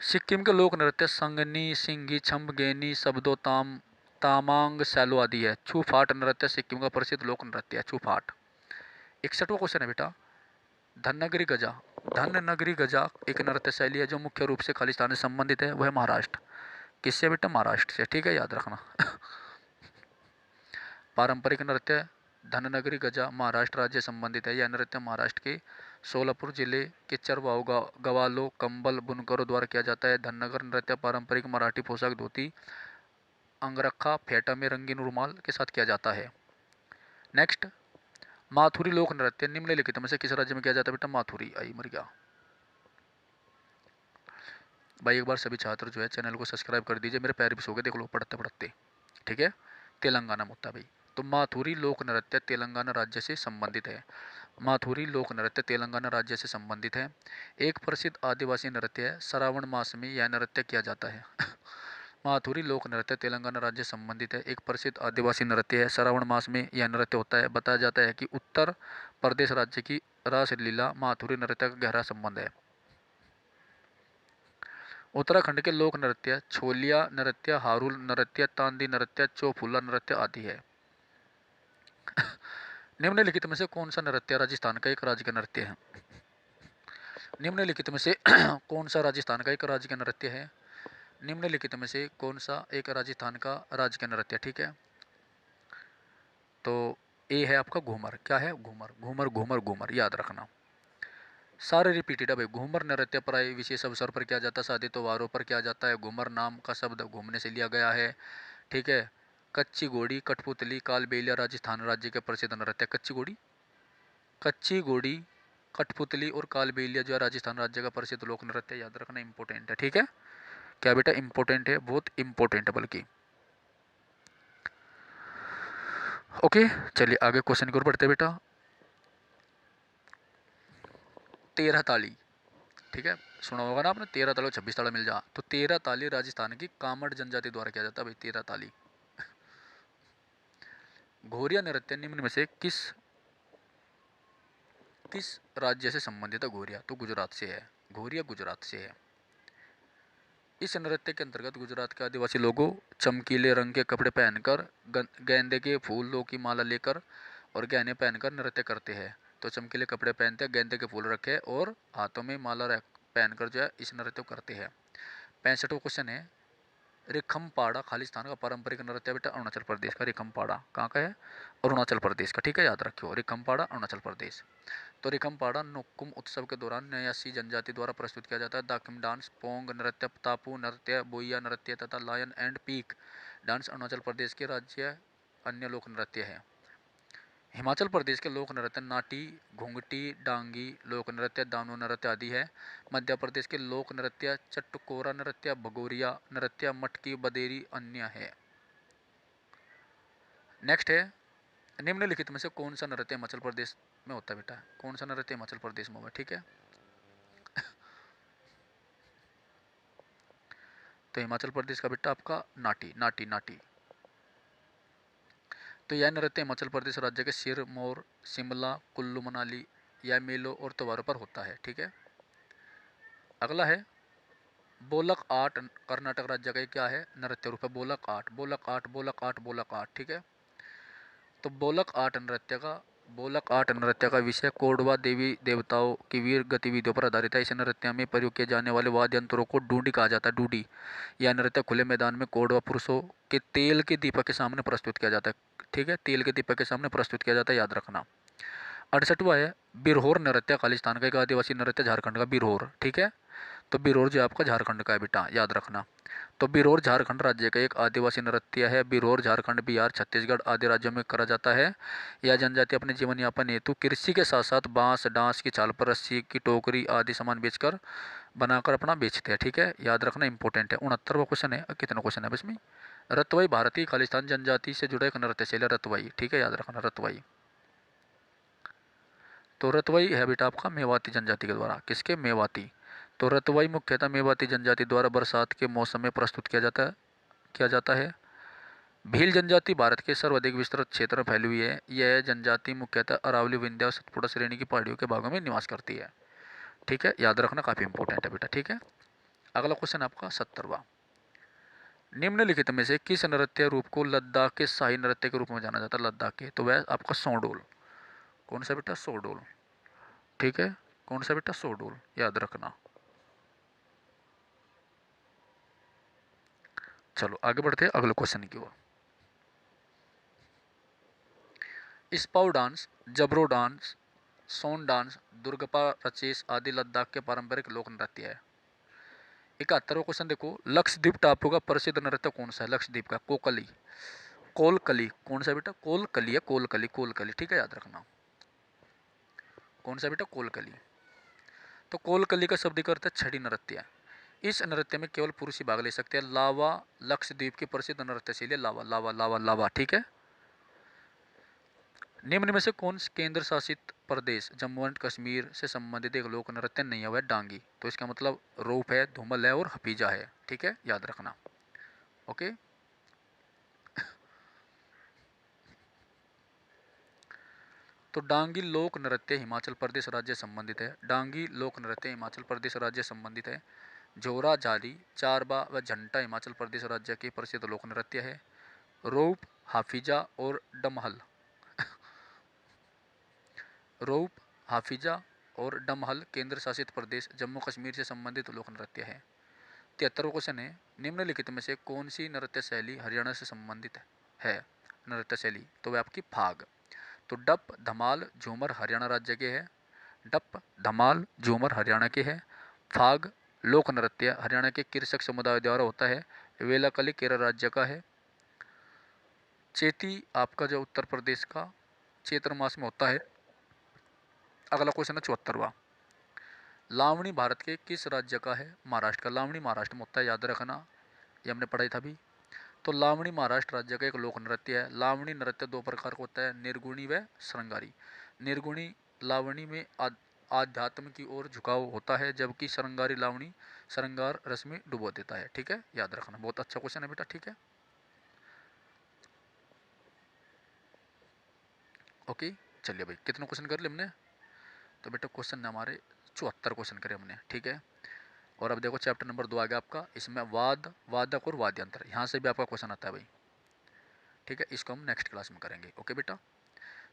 सिक्किम के लोक नृत्य संगनी, सिंगी, छम्ब, गेनी, शब्दो, तामांग, सैलो आदि है। छूफाट नृत्य सिक्किम का प्रसिद्ध लोक नृत्य है, छूफाट। 61वां क्वेश्चन है बेटा, धननगरी गजा। धननगरी गजा एक नृत्य शैली है जो मुख्य रूप से खालिस्तान से संबंधित है। वह महाराष्ट्र। किससे बेटा? महाराष्ट्र से। ठीक है, याद रखना। पारंपरिक नृत्य धननगरी गजा महाराष्ट्र राज्य संबंधित है। यह नृत्य महाराष्ट्र के सोलापुर जिले के चरवाहों, गवालों, कंबल बुनकरों द्वारा किया जाता है। धनगर नृत्य पारंपरिक मराठी पोशाक, धोती, अंगरखा, फेटा में रंगीन रुमाल के साथ किया जाता है। नेक्स्ट, माथुरी लोक नृत्य निम्नलिखित में से किस राज्य में किया जाता है बेटा? माथुरी। आई मर गया भाई। एक बार सभी छात्र जो है चैनल को सब्सक्राइब कर दीजिए। मेरे पैर भी सो गए देख लो पढ़ते पढ़ते। ठीक है, तेलंगाना में होता है भाई। तो माथुरी लोक नृत्य तेलंगाना राज्य से संबंधित है। माथुरी लोक नृत्य तेलंगाना राज्य से संबंधित है। एक प्रसिद्ध आदिवासी नृत्य है। श्रावण मास में यह नृत्य किया जाता है। माथुरी लोक नृत्य तेलंगाना राज्य से संबंधित है। एक प्रसिद्ध आदिवासी नृत्य है। श्रावण मास में यह नृत्य होता है। बताया जाता है कि उत्तर प्रदेश राज्य की रासलीला माथुरी नृत्य का गहरा संबंध है। उत्तराखंड के लोक नृत्य छोलिया नृत्य, हारुल नृत्य, तांदी नृत्य, चौफुला नृत्य आदि है। निम्नलिखित में से कौन सा नृत्य राजस्थान का एक राज्य का नृत्य है? निम्नलिखित में से कौन सा राजस्थान का एक राज्य का नृत्य है? निम्नलिखित में से कौन सा एक राजस्थान का राज्य का नृत्य? ठीक है, तो ए है आपका घूमर। क्या है? घूमर। घूमर घूमर घूमर, याद रखना। सारे रिपीटेड है भाई। घूमर नृत्य प्राय विशेष अवसर पर किया जाता है, शादी त्योहारों पर किया जाता है। घूमर नाम का शब्द घूमने से लिया गया है। ठीक है, कच्ची घोड़ी, कठपुतली, कालबेलिया राजस्थान राज्य के प्रसिद्ध नृत्य। कच्ची घोड़ी, कठपुतली और कालबेलिया जो है राजस्थान राज्य का प्रसिद्ध लोक नृत्य। याद रखना, इंपॉर्टेंट है। ठीक है, क्या बेटा? इंपॉर्टेंट है, बहुत इंपॉर्टेंट है बल्कि। ओके, चलिए आगे क्वेश्चन की ओर बढ़ते बेटा। 13 ताली। ठीक है, सुना होगा ना आपने, 13 ताली 26 ताला मिल जा। तो 13 ताली राजस्थान की कामड़ जनजाति द्वारा किया जाता है भाई, 13 ताली। घोरिया नृत्य निम्न में से किस किस राज्य से संबंधित है? घोरिया तो गुजरात से है। घोरिया गुजरात से है। इस नृत्य के अंतर्गत गुजरात के आदिवासी लोगों चमकीले रंग के कपड़े पहनकर, गेंदे के फूलों की माला लेकर और गहने पहनकर नृत्य करते हैं। तो चमकीले कपड़े पहनते हैं, गेंदे के फूल रखे और हाथों में माला पहनकर जो है इस नृत्य को करते हैं। 65वां क्वेश्चन है, रिखमपाड़ा खालिस्तान का पारंपरिक नृत्य बेटा अरुणाचल प्रदेश का। रिखमपाड़ा कहाँ का है? अरुणाचल प्रदेश का। ठीक है, याद रखियो, रिखमपाड़ा अरुणाचल प्रदेश। तो रिखमपाड़ा नोकुम उत्सव के दौरान न्यासी जनजाति द्वारा प्रस्तुत किया जाता है। दाकिम डांस, पोंग नृत्य, तापू नृत्य, बोइया नृत्य तथा lion and peak dance Arunachal Pradesh के राज्य अन्य लोक नृत्य है। हिमाचल प्रदेश के लोक नृत्य नाटी, घुंघटी, डांगी लोक नृत्य, दानो नृत्य आदि है। मध्य प्रदेश के लोक नृत्य चटकोरा नृत्य, भगोरिया नृत्य, मटकी, बदेरी अन्य है। नेक्स्ट है, निम्नलिखित में से कौन सा नृत्य हिमाचल प्रदेश में होता है बेटा? कौन सा नृत्य हिमाचल प्रदेश में हुआ? ठीक है, तो हिमाचल प्रदेश का बेटा आपका नाटी नाटी नाटी। तो यह नृत्य हिमाचल प्रदेश राज्य के सिरमौर, शिमला, कुल्लू मनाली या मेलों और त्योहारों पर होता है। ठीक है, अगला है बोलक आर्ट। कर्नाटक राज्य का क्या है? नृत्य रूप है बोलक आर्ट। बोलक आर्ट, बोलक आर्ट, बोलक आर्ट। ठीक है, तो बोलक आर्ट नृत्य का विषय कोडवा देवी देवताओं की वीर गतिविधियों पर आधारित है। इस नृत्य में प्रयोग किए जाने वाले वाद्य यंत्रों को डूडी कहा जाता है। डूडी। यह नृत्य खुले मैदान में कोडवा पुरुषों के तेल के दीपक के सामने प्रस्तुत किया जाता है। ठीक है, तेल के दीपक के सामने प्रस्तुत किया जाता है, याद रखना। 68वां है बिरहोर नृत्य खालिस्तान का एक आदिवासी नृत्य झारखंड का बिरहोर। ठीक है, तो बिरहोर जो आपका झारखंड का है बेटा, याद रखना। तो बिरहोर झारखंड राज्य का एक आदिवासी नृत्य है। बिरहोर झारखंड, बिहार, छत्तीसगढ़ आदि राज्यों में करा जाता है। यह जनजाति अपने जीवन यापन हेतु कृषि के साथ साथ बांस, डांस की छाल पर रस्सी की टोकरी आदि सामान बेचकर बनाकर अपना बेचते हैं। ठीक है, याद रखना इंपॉर्टेंट है। 69वां क्वेश्चन है, कितना क्वेश्चन है इसमें। रतवाई भारत की खालिस्तान जनजाति से जुड़ा एक नृत्य शैली है, रतवाई। ठीक है, याद रखना रतवाई। तो रतवाई है बेटा आपका मेवाती जनजाति के द्वारा, किसके, मेवाती। तो रतवाई मुख्यतः मेवाती जनजाति द्वारा बरसात के मौसम में प्रस्तुत किया जाता है। भील जनजाति भारत के सर्वाधिक विस्तृत क्षेत्र में फैली हुई है। यह जनजाति मुख्यतः अरावली, विंध्य और सतपुड़ा श्रेणी की पहाड़ियों के भागों में निवास करती है। ठीक है, याद रखना, काफी इंपॉर्टेंट है बेटा। ठीक है, अगला क्वेश्चन आपका 70वां। निम्नलिखित में से किस नृत्य रूप को लद्दाख के शाही नृत्य के रूप में जाना जाता है, लद्दाख के, तो वह आपका सोडोल। कौन सा बेटा, सोडोल। ठीक है, कौन सा बेटा, सोडोल, याद रखना। चलो आगे बढ़ते हैं अगले क्वेश्चन की ओर। स्पाउ डांस, जबरो डांस, सोन डांस, दुर्गपा रचेस आदि लद्दाख के पारंपरिक लोक नृत्य है। 71वां क्वेश्चन देखो, लक्षद्वीप टापू का प्रसिद्ध नृत्य कौन सा है, लक्षद्वीप का, कोकली, कोलकली। कौन सा बेटा, कोलकली है, कोलकली, कोलकली। ठीक है, याद रखना, कौन सा बेटा, कोलकली। तो कोलकली का शब्द अर्थ है छड़ी नृत्य। इस नृत्य में केवल पुरुष ही भाग ले सकते हैं। लावा लक्षद्वीप की प्रसिद्ध नृत्य शैली, लावा लावा लावा लावा। ठीक है, निम्न में से कौन केंद्र शासित प्रदेश जम्मू एंड कश्मीर से संबंधित एक लोक नृत्य नहीं है, वह डांगी। तो इसका मतलब रूप है, धूमल है और हफीजा है। ठीक है, याद रखना। ओके, तो डांगी लोक नृत्य हिमाचल प्रदेश राज्य संबंधित है। डांगी लोक नृत्य हिमाचल प्रदेश राज्य संबंधित है। जोरा जाली, चारबा व झंटा हिमाचल प्रदेश राज्य के प्रसिद्ध लोक नृत्य है। रोप, हाफिजा और डमहल, रोप, हाफिजा और डमहल केंद्र शासित प्रदेश जम्मू कश्मीर से संबंधित लोक नृत्य है। 73वां क्वेश्चन है, निम्नलिखित में से कौन सी नृत्य शैली हरियाणा से संबंधित है, नृत्य शैली, तो वह आपकी फाग। तो डप, धमाल, झूमर हरियाणा राज्य के है। डप, धमाल, झूमर हरियाणा के है। फाग लोक नृत्य हरियाणा के कृषक समुदाय द्वारा होता है। वेलाकली केरल राज्य का है। चेती आपका जो उत्तर प्रदेश का चैत्र मास में होता है। अगला क्वेश्चन है 74वां। लावणी भारत के किस राज्य का है, महाराष्ट्र का। लावणी महाराष्ट्र में होता है, याद रखना, ये हमने पढ़ाई था अभी। तो लावणी महाराष्ट्र राज्य का एक लोक नृत्य है। लावणी नृत्य दो प्रकार का होता है, निर्गुणी व श्रृंगारी। निर्गुणी लावणी में आध्यात्म की ओर झुकाव होता है, जबकि श्रृंगारी लावणी श्रृंगार रस में डुबो देता है। ठीक है, याद रखना, बहुत अच्छा क्वेश्चन है बेटा। ठीक है, ओके, चलिए भाई, कितने क्वेश्चन कर लिए हमने, तो बेटा क्वेश्चन हमारे 74 क्वेश्चन करे हमने। ठीक है, और अब देखो चैप्टर नंबर 2 आ गया आपका। इसमें वाद, वादक और वाद्यंत्र, यहाँ से भी आपका क्वेश्चन आता है भाई। ठीक है, इसको हम नेक्स्ट क्लास में करेंगे। ओके बेटा,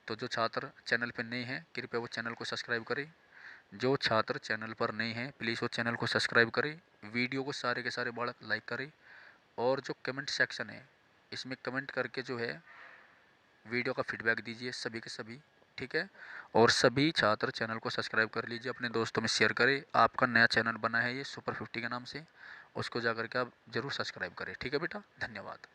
तो जो छात्र चैनल पर नए हैं कृपया वो चैनल को सब्सक्राइब करें। जो छात्र चैनल पर नए हैं प्लीज़ वो चैनल को सब्सक्राइब करें। वीडियो को सारे के सारे बालक लाइक करें। और जो कमेंट सेक्शन है इसमें कमेंट करके जो है वीडियो का फीडबैक दीजिए सभी के सभी। ठीक है, और सभी छात्र चैनल को सब्सक्राइब कर लीजिए, अपने दोस्तों में शेयर करें। आपका नया चैनल बना है ये सुपर 50 के नाम से, उसको जा करके आप ज़रूर सब्सक्राइब करें। ठीक है बेटा, धन्यवाद।